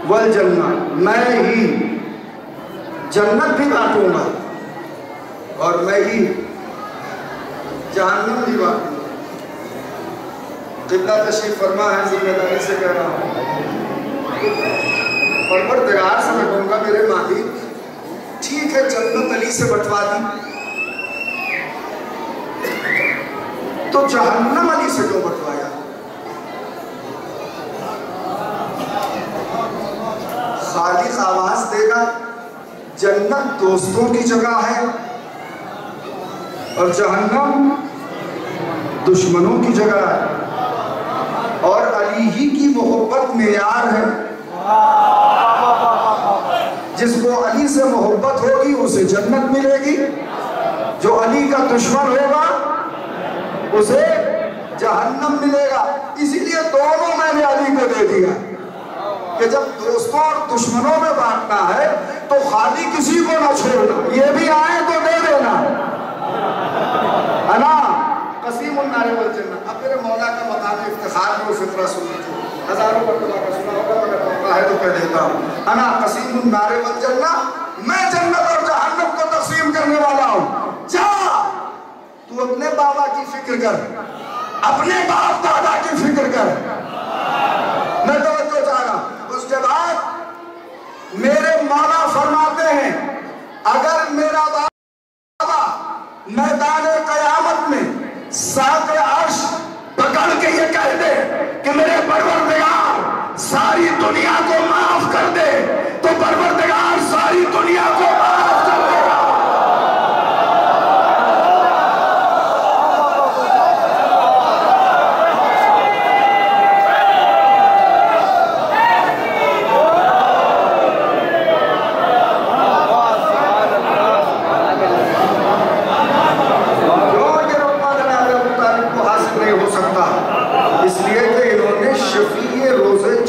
वल जन्नत, मैं ही जन्नत भी बांटूंगा और मैं ही जहन्नम भी बांटूंगा। कितना तशरीफ फरमा है, जिम्मेदारी से कह रहा हूं। परवरदिगार से मैं कहूंगा मेरे मालिक, ठीक है जन्नत अली से बंटवा दी, तो जहन्नम अली से क्यों बंटवाया? खालिक आवाज देगा, जन्नत दोस्तों की जगह है और जहन्नम दुश्मनों की जगह है, और अली ही की मोहब्बत मेयार है। जिसको अली से मोहब्बत होगी उसे जन्नत मिलेगी, जो अली का दुश्मन होगा उसे जहन्नम मिलेगा। इसीलिए दोनों मैंने अली को दे दिया कि जब दोस्तों और दुश्मनों में बांटना है तो खाली किसी को ना छोड़ना, ये भी आए तो दे देना, है ना। कसीमुन नारे वल जन्नत। अब मेरे मौला का मकाम इफ्तिखार में फिक्रा सुन लीजिए, हजारों मरतबा का सुना होगा, मगर मौका है तो कह देता हूँ, है ना। कसीमुन नारे वल जन्नत, मैं जन्नत और जहन्नम को तकसीम करने वाला हूँ। जा तू अपने बाबा की फिक्र कर, अपने बाप दादा की फिक्र कर। मैं तवज्जो चाह रहा हूं। उसके बाद मेरे मौला फरमाते हैं, अगर मेरा बाबा मैदान क़यामत में साक़े अर्श पकड़ के ये कह दे कि मेरे परवरदिगार सारी दुनिया को माफ कर दे, तो परवरदिगार सारी दुनिया को माफ कर देगा।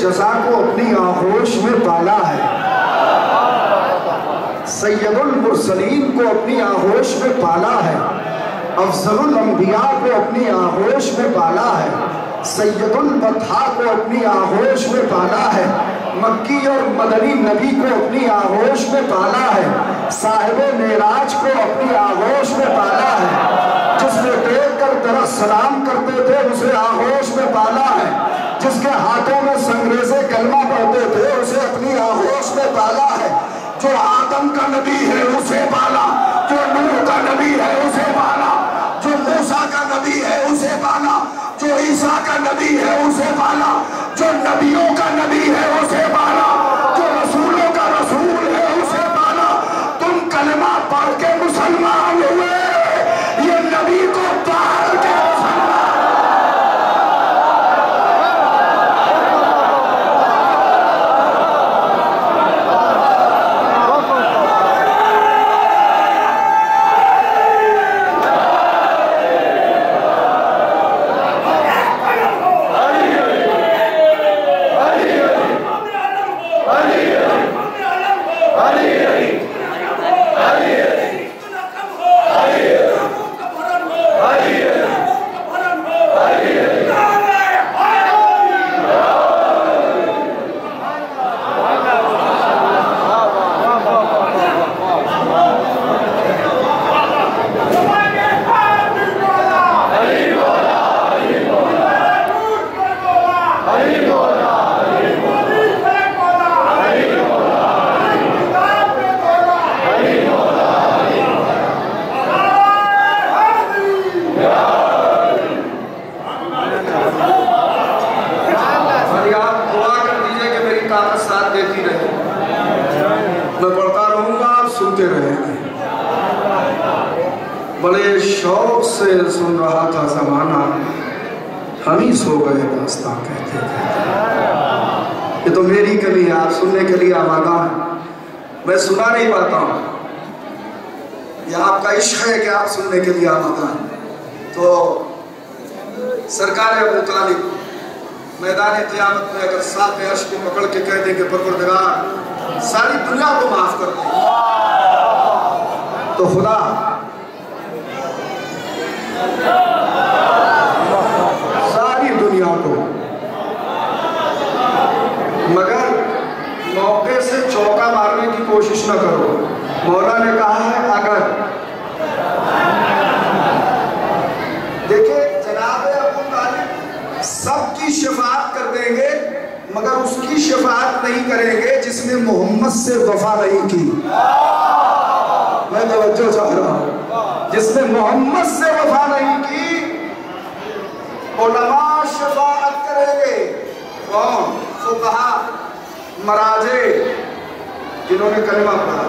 जज़ा को अपनी आगोश में पाला है, सैयदुल मुरसलीन को अपनी आगोश में पाला है, अफजलुल अंबिया को अपनी आगोश में पाला है, सैयदुल बतहा को अपनी आगोश में पाला है, मक्की और मदनी नबी को अपनी आगोश में पाला है, साहिबे मेराज को अपनी आगोश में पाला है, जिसने देख कर तरह सलाम करते थे उसे आगोश में पाला है, जिसके हाथों में संग्रेज़े कलमा पढ़ते थे उसे अपनी आगोश में पाला है, जो आदम का नबी है उसे पाला, जो नूह का नबी है उसे पाला, जो मूसा का नबी है उसे पाला, जो ईसा का नबी है उसे पाला, जो नबियों का नबी है उसे पाला, जो रसूलों का रसूल है उसे पाला। तुम कलमा पढ़ के मुसलमान हुए, ये नबी को पाल के मुसलमान। मैं पढ़ता रहूंगा, आप सुनते रहेंगे। बड़े शौक से सुन रहा था जमाना, हम ही सो गए दास्तां कहते थे। ये तो मेरी कली है, आप सुनने के लिए आमादा हैं, मैं सुना नहीं पाता हूँ। यह आपका इश्क है कि आप सुनने के लिए आमादा हैं। तो सरकार अबू तालिब मैदान क़यामत में अगर साथ अर्श को पकड़ के कह देंगे परवरदिगार सारी दुनिया को माफ कर दे, तो खुदा सारी दुनिया को, मगर मौके से चौका मारने की कोशिश न करो। मौला ने कहा है अगर, देखिए जनाब अबू तालिब सबकी शफाअत कर देंगे, मगर उसकी शफाअत नहीं करेंगे जिसने मोहम्मद से वफा नहीं की। मैं तवज्जो चाह रहा हूं, जिसने मोहम्मद से वफा नहीं की, उलमा शफाअत करेंगे। कौन? फुक़हा, मराजे, जिन्होंने कलिमा पढ़ा।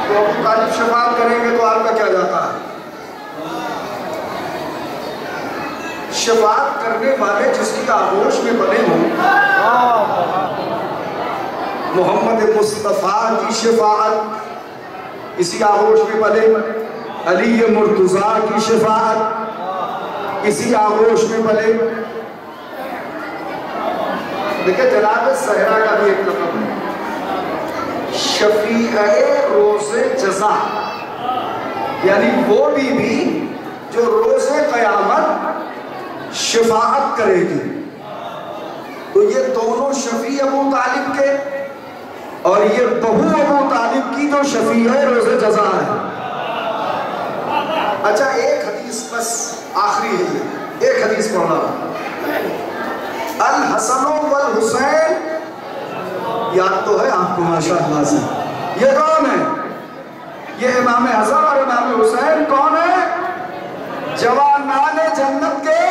तो अबू तालिब शफाअत करेंगे तो आपका क्या जाता है? शफाअत करने वाले जिसकी आगोश में बने हों, मोहम्मद मुस्तफ़ा की शफाअत इसी आगोश में बने, अली मुर्तज़ा की शफाअत इसी आगोश में बने। देखिए जनाब सहरा का भी एक लक़ब है, शफ़ीअ रोज़े जज़ा, यानी वो बीवी जो रोज़े क़यामत शफाअत करेगी। तो ये दोनों शफी अबू तालिब के और ये बहू अबू तालिब की जो शफी है रोज़े जज़ा है। अच्छा एक हदीस बस आखिरी है, एक हदीस पढ़ रहा। अल हसन वल हुसैन, याद तो है आपको माशाअल्लाह से। ये कौन है? ये इमाम हसन और इमाम हुसैन कौन है? जवानान जन्नत के,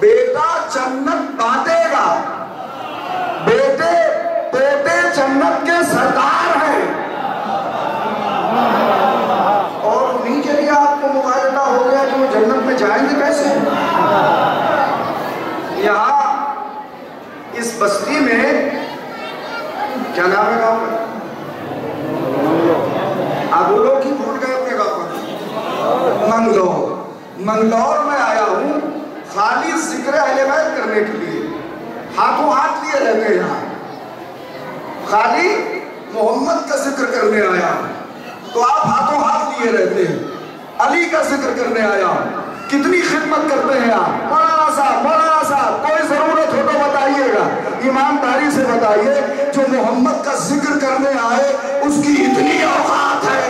बेटा जन्नत बांटेगा, बेटे बेटे जन्नत के सरदार हैं। और उन्हीं के लिए आपको मुकालता हो गया कि वो जन्नत में जाएंगे कैसे? यहाँ इस बस्ती में क्या नाम है गाँव का? आप बोलो कि भूल गए अपने गाँव का? मंगलौर। मंगलौर में आया हूँ खाली जिक्र अहले बैत करने के लिए, हाथों हाथ लिए रहते हैं यहाँ, खाली मोहम्मद का जिक्र करने आया हूँ तो आप हाथों हाथ लिए रहते हैं। अली का जिक्र करने आया हूँ, कितनी खिदमत करते हैं आप। मौलाना साहब कोई जरूरत हो तो बताइएगा, ईमानदारी से बताइए, जो मोहम्मद का जिक्र करने आए उसकी इतनी औकात है,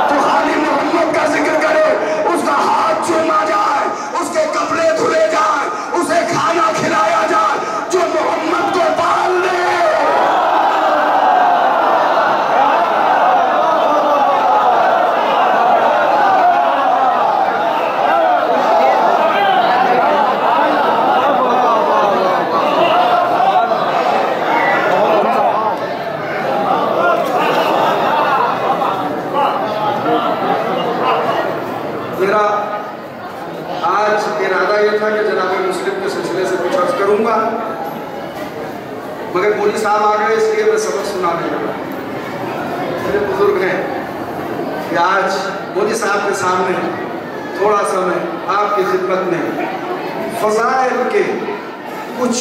तो खाली मोहम्मद का जिक्र करे, उसका हाथ चूमा जाए, उसके कपड़े धुले जाए, उसे खाना खिलाया जाए, जो मोहम्मद को पाल ले। मेरा आज इरादा यह था कि जनाब मुस्लिम के सिलसिले से कुछ अर्ज करूंगा, मगर मौलवी साहब आ गए इसलिए मैं सबक सुनाने लगा। मेरे बुजुर्ग हैं कि आज मौलवी साहब के सामने थोड़ा सा मैं आपकी खिदमत में फज़ाइल के कुछ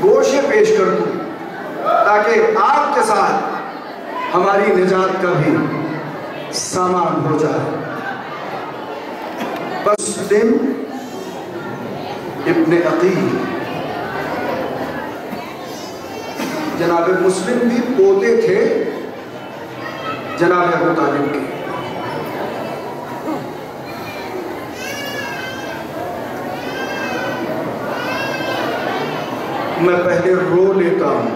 गोशे पेश कर दूं, ताकि आपके साथ हमारी निजात का भी सामान हो जाए। मुस्लिम इब्ने अकील, जनाब मुस्लिम भी पोते थे जनाब अबू तालिब के। मैं पहले रो लेता हूं,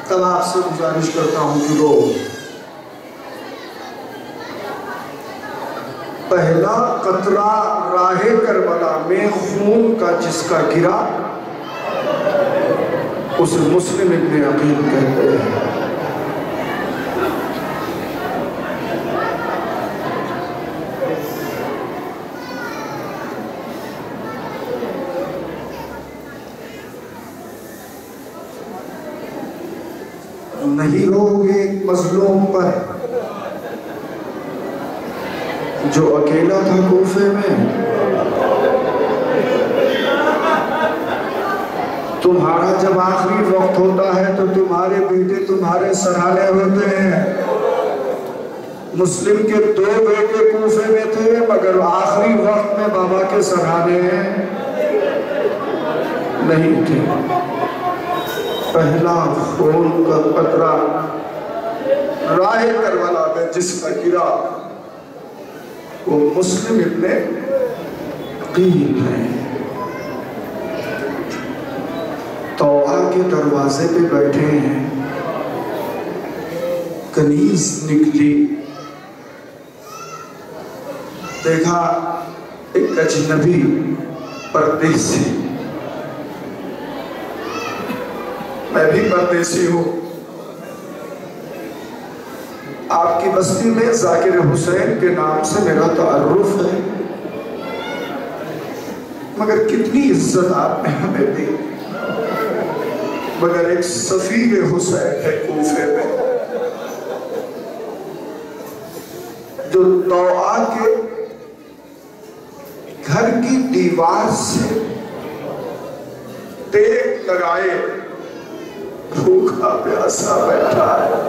तब आपसे गुजारिश करता हूं कि रो। पहला कतरा राहे करबला में खून का जिसका गिरा उसे मुस्लिम इब्ने अकील कहते हैं। नहीं रहोगे एक मजलूम पर जो अकेला था कूफे में। तुम्हारा जब आखिरी वक्त होता है तो तुम्हारे बेटे तुम्हारे सराहने होते हैं। मुस्लिम के 2 बेटे कूफे में थे मगर आखिरी वक्त में बाबा के सराहने नहीं थे। पहला खून का कतरा राहे करबला में जिसका गिरा वो मुस्लिम इब्ने अकील है। तौबा के दरवाजे पे बैठे हैं, कनीज निकली, देखा एक अजनबी परदेसी, मैं भी परदेसी हूं, आपकी बस्ती में जाकिर हुसैन के नाम से मेरा तारुफ है, मगर कितनी इज्जत आपने हमें दी, मगर एक सफीर हुसैन है कूफे में जो तौआ के घर की दीवार से टेक लगाए भूखा प्यासा बैठा है।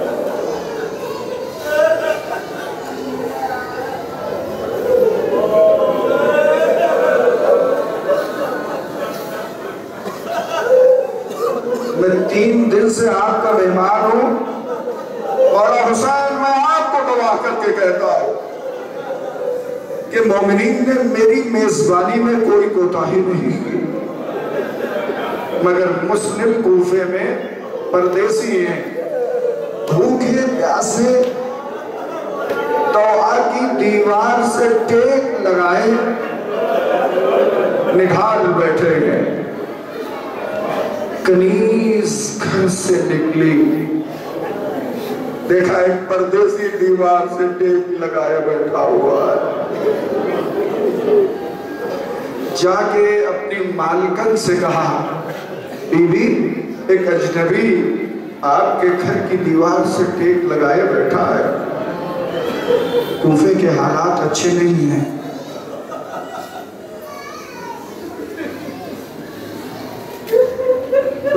मैं 3 दिन से आपका मेहमान हूं और हुसैन मैं आपको गवाह करके कहता हूं कि मोमिनीन ने मेरी मेजबानी में कोई कोताही नहीं की, मगर मुस्लिम कूफे में परदेसी हैं, भूखे प्यासे तौआ की दीवार से टेक लगाए निढाल बैठे हैं। कनीज घर से निकली, देखा एक परदेसी दीवार से टेक लगाए बैठा हुआ है। जाके अपनी मालकन से कहा, बीबी एक अजनबी आपके घर की दीवार से टेक लगाए बैठा है, कूफे के हालात अच्छे नहीं हैं।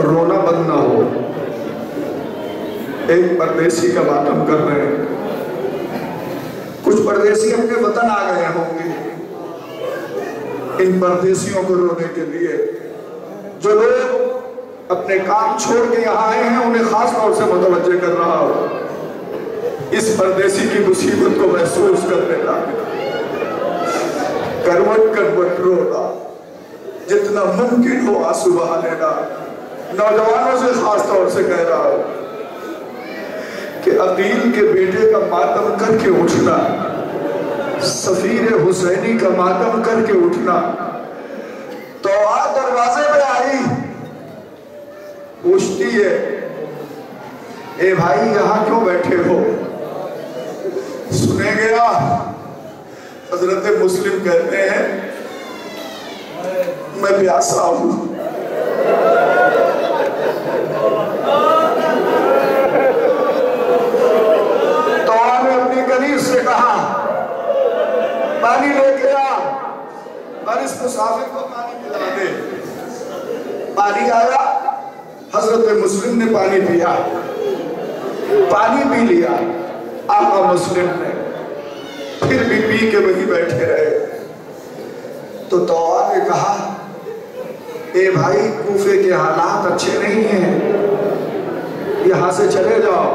रोना बंद ना हो, एक परदेसी का मातम कर रहे हैं। कुछ परदेसी अपने वतन आ गए होंगे इन परदेसियों को रोने के लिए। जो लोग अपने काम छोड़ के यहाँ आए हैं उन्हें खास तौर से मुतवज्जे कर रहा हूं, इस परदेसी की मुसीबत को महसूस करने का करवट करवट रोना, जितना मुमकिन हो आंसू बहा लेना। नौजवानों से खास तौर से कह रहा हूं कि अकील के बेटे का मातम करके उठना, सफीर हुसैनी का मातम करके उठना। तो आज दरवाजे पे आई, पूछती है, ए भाई यहां क्यों बैठे हो? सुने गया हजरत मुस्लिम कहते हैं मैं प्यासा हूं। तो आपने अपनी कनीज से कहा पानी लेके आ और इस मुसाफिर को पानी पिला दे। पानी आया, हजरत मुस्लिम ने पानी पिया, पानी पी लिया। आका मुस्लिम ने फिर भी पी के वहीं बैठे रहे। तो तौआ ने कहा, ए भाई कूफे के हालात अच्छे नहीं हैं, यहां से चले जाओ,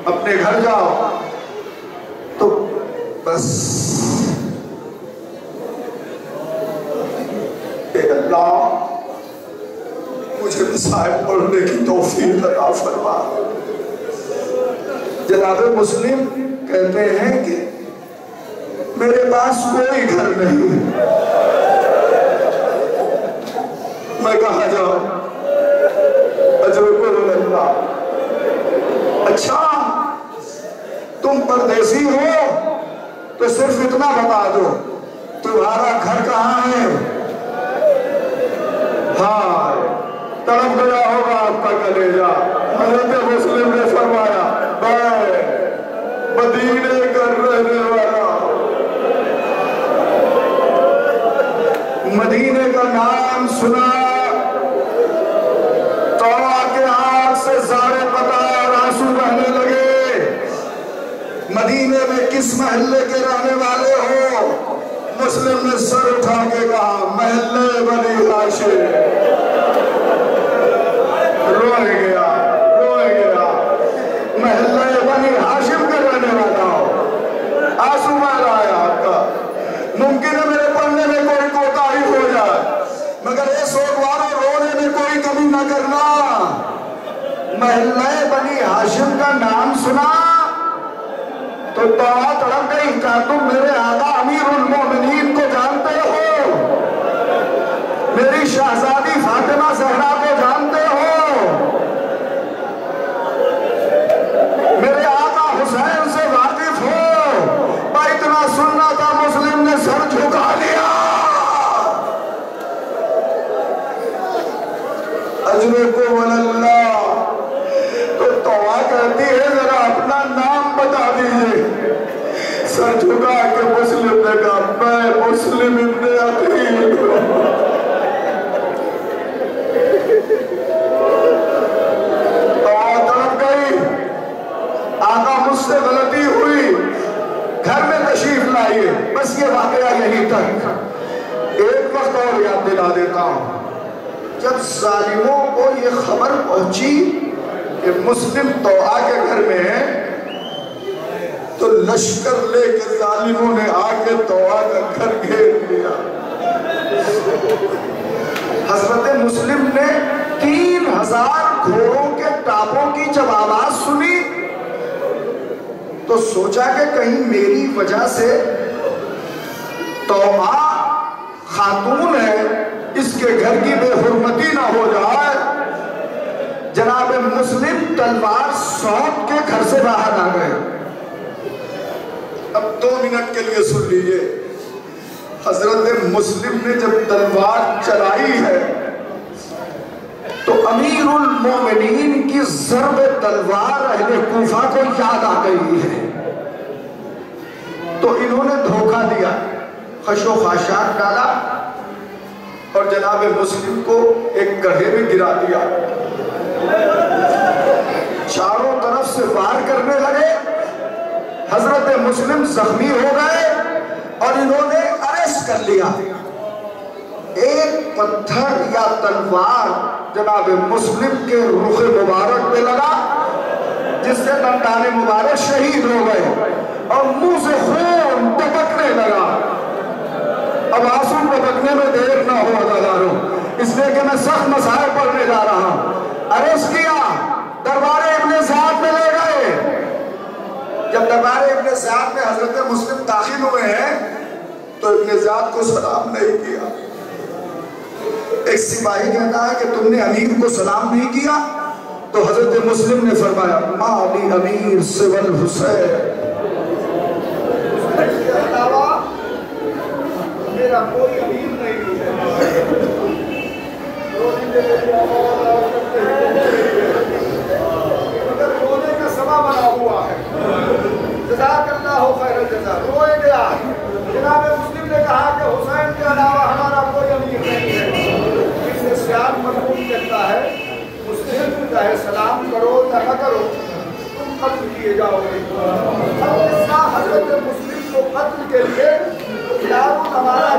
अपने घर जाओ। तो बस अल्लाह मुझे मसाइल पढ़ने की तौफीक अता फरमा। जनाब मुस्लिम कहते हैं कि मेरे पास कोई घर नहीं, मैं कहा जाऊं? अच्छा तुम परदेसी हो तो सिर्फ इतना बता दो, तुम्हारा घर कहाँ है? हाँ, तड़प गया होगा आपका कलेजा। हज़रत मुस्लिम ने फरमाया, मैं मदीने का रहने वाला, मदीने का नाम सुना तो आके आंख से सारे पता और आंसू बहने लगे। मदीने में किस महल्ले के रहने वाले हो? मुस्लिम ने सर उठा के कहा, महल्ले बनी हाशिम। रोए गया, महल्ले बनी हाशिम के रहने वाला हो, आंसू बह रहा है आपका। मुमकिन है मेरे पढ़ने में कोई कोताही हो जाए, मगर ये सोमवार रोने में कोई कमी न करना। महल्ले बनी हाशिम का नाम सुना तो तौबा तड़प गई। क्या तुम मेरे आका अमीरुल मोमिनीन को जानते हो? मेरी शहजादी फातिमा ज़हरा को जानते हो? मेरे आका हुसैन से वाकिफ हो? मैं इतना सुनना था, मुस्लिम ने सर झुका लिया। अजर को वल्लाह, तो तौबा कहती है जरा अपना नाम बता दीजिए। सर झुका के मुस्लिम ने कहा, मैं मुस्लिम इब्ने अकील हूं। तड़प गई, आका मुझसे गलती हुई, घर में तशरीफ लाइए। बस ये वाकया यहीं तक। एक वक्त और याद दिला देता हूं, जब जालिमों को ये खबर पहुंची कि मुस्लिम तौआ के घर में है, तो लश्कर लेकर जालिमों ने आके तौआ का घर घेर लिया। हजरत मुस्लिम ने 3000 घोड़ों के टापों की जब आवाज सुनी तो सोचा कि कहीं मेरी वजह से तौबा खातून है, इसके घर की बेहुरमती ना हो जाए। जनाब मुस्लिम तलवार सौंप के घर से बाहर आ गए। अब 2 मिनट के लिए सुन लीजिए। हजरत मुस्लिम ने जब तलवार चलाई है तो अमीरुल मोमिनीन की ज़र्ब तलवार अहले कूफा को याद आ गई है। तो इन्होंने धोखा दिया, खशो खाशात डाला और जनाब मुस्लिम को एक गड्ढे में गिरा दिया। चारों तरफ से वार करने लगे। हजरत मुस्लिम जख्मी हो गए और इन्होंने अरेस्ट कर लिया। एक पत्थर या तलवार जनाब मुस्लिम के रुख मुबारक पे लगा, जिससे दंदाने मुबारक शहीद हो गए और मुंह से खून टपकने लगा। अब आंसू टपकने में देर ना हो अदाकारों, इसलिए कि मैं सख्त मसाइल पढ़ने जा रहा हूं। अरेस्ट किया, दरबार इब्ने ज़ियाद में ले गए। जब दरबार इब्ने ज़ियाद में हजरत मुस्लिम दाखिल हुए हैं तो इब्ने ज़ियाद को सलाम नहीं किया। एक सिपाही कहता है कि तुमने अमीर को सलाम नहीं किया? तो हजरत मुस्लिम ने फरमाया, माली अमीर सिवल हुसैन, उसके अलावा मेरा कोई अमीर नहीं है। मगर रोने का समा बना हुआ है। जज़ाकल्लाहु खैरल जज़ा। रोए गया। जनाब मुस्लिम ने कहा कि हुसैन के अलावा हमारा कोई अमीर नहीं है। इससे सियाद मरहूम कहता है, मुस्लिम चाहे सलाम करो या न करो, तुम कत्ल किए जाओगे। हजरत मुस्लिम को कत्ल के लिए हमारा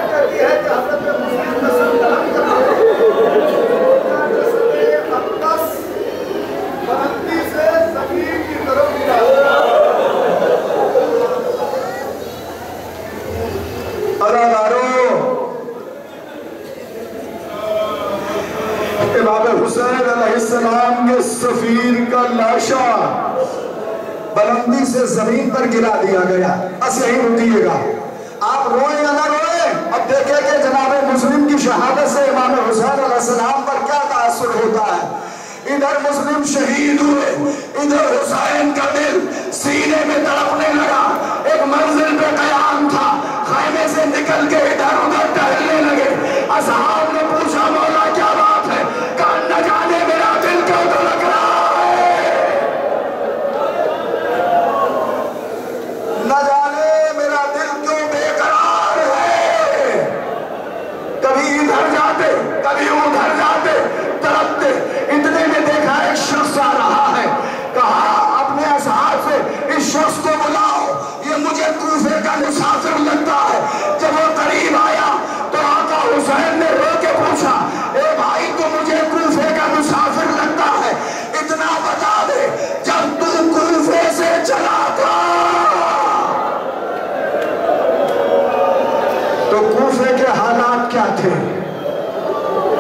कहती है कि हजरत मुस्लिम का संकलन करके बनती से जमीन की तरफ गिरा। इमाम हुसैन अलैहिस्सलाम के सफीर का लाशा बुलंदी से जमीन पर गिरा दिया गया। बस यही रुकिएगा, आप रोए या ना रोए। अब देखे कि जनाब मुस्लिम की शहादत से इमाम हुसैन अलैहिस्सलाम पर क्या तासुर होता है। इधर मुस्लिम शहीद हुए, इधर हुसैन का दिल सीने में तड़पने लगा। एक मंजिल पे कयाम था, खैमे से निकल के इधर उधर टहलने लगे। असहाब ने पूछा मौला क्या बात है? कहा न जाने मेरा दिल क्यों धड़क रहा है, न जाने मेरा दिल क्यों बेकरार है। कभी इधर जाते कभी उधर जाते तड़पते। इतने में देखा एक शख्स आ रहा है, कहा अपने असहाब से इस शख्स को बुलाओ, ये मुझे कूफे का मुसाफिर लगता है। जब वो करीब आया तो आका हुसैन ने रो के पूछा, ए भाई तो मुझे कूफे का मुसाफिर लगता है, इतना बता दे जब तू कूफे से चला था तो कूफे के हालात क्या थे?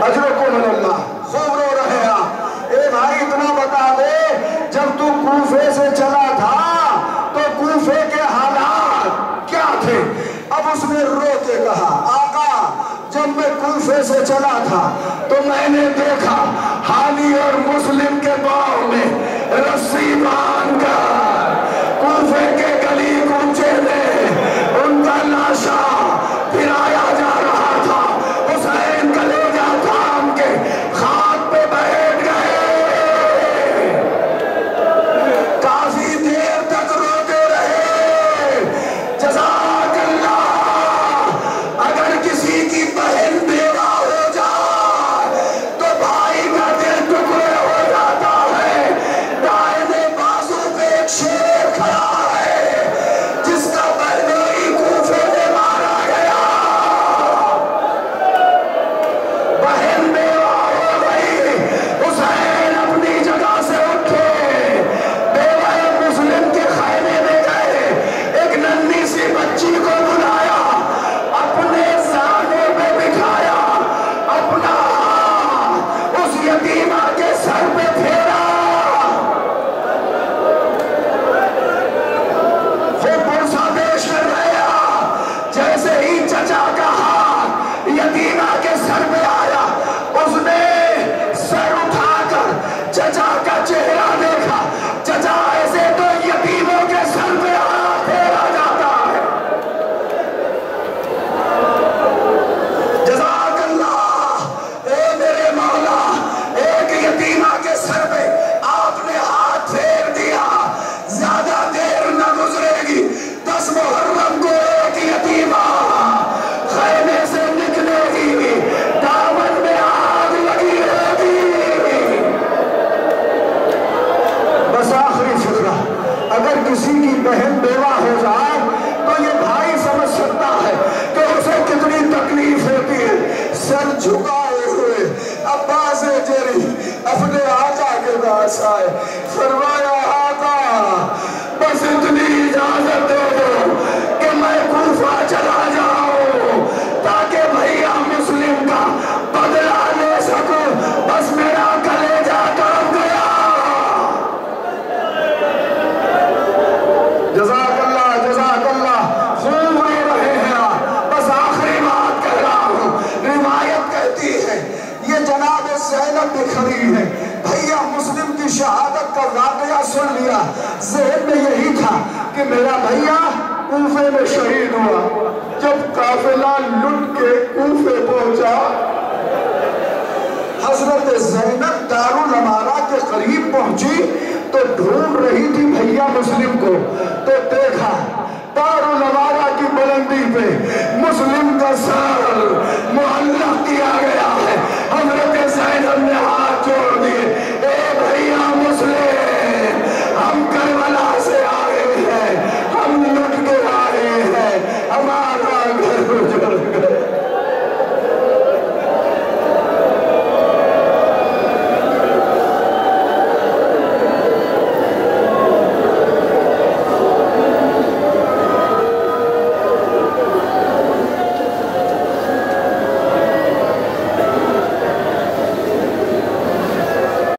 अजरकुमुल्लाह, खूब रो रहे हैं आप। ए भाई इतना बता दे जब तू कूफे से चला था तो कूफे के हालात क्या थे? अब उसने रो के कहा, आका जब मैं कूफे से चला था तो मैंने देखा हानी और मुस्लिम के पांव में रस्सी बांधकर कूफे के गली कूचे में उनका लाशा फिराया जा रहा था। हुसैन कलेजा थाम के खाक पे बैठ गए, काफी देर तक रोते रहे। जज़ाकल्लाह, अगर किसी की बहन बेवा हो जाए तो भाई का दिल टुकड़े हो जाता है। दाहिने बाजू पे एक शेर खड़ा है जिसका बहनोई कूफे में मारा गया। बहन बेवा हो गई, हुसैन अपनी जगह से उठे, बेवा मुस्लिम के खैमे में गए, एक नन्ही सी बच्ची को बुलाया, अपने सामने पे बिठाया, अपना उस यतीमा के सर पे फेरा। वो पुरसा पेश कर गया। जैसे ही चचा का हाथ यतीमा के सर पे आया, उसने सर उठाकर चचा का चेहरा देखा। चचा ऐसे तो यतीमों के सर पे हाथ फेरा जाता है। जज़ाकल्लाह, ए मेरे मौला, एक यतीमा के सर पे आपने हाथ फेर दिया। ज्यादा देर न गुजरेगी, 10 मुहर्रम को एक यतीमा खैमे से निकलेगी, दामन में आग लगी होगी। बस आखिरी फिक्रा, अगर किसी की बहन बेवा हो जाए तो ये भाई समझ सकता है कि उसे कितनी तकलीफ होती है। सर झुकाए हुए अब्बास जेरी अपने आका के पास आए, फरमाया आका बस इतनी इजाजत दे दो कि मैं कूफा चला जाऊं ताकि भैया मुस्लिम का बदला ले सकूं। बस मेरा कलेजा तड़प गया। जज़ाकल्लाह, जज़ाकल्लाह, खूब रो रहे हैं आप। बस आखिरी बात कह रहा हूं, रिवायत कहती है ये जनाब ज़ैनब भी खड़ी है। भैया मुस्लिम की शहादत का वाकया सुन लिया, ज़हन में यही था कि मेरा भैया कूफे में शहीद हुआ। जब काफिला लुट के कूफे पहुंचा, हजरत ज़ैनब दारुल अमारा के करीब पहुंची तो ढूंढ रही थी भैया मुस्लिम को, तो देखा दारुल अमारा की बुलंदी पे मुस्लिम का सर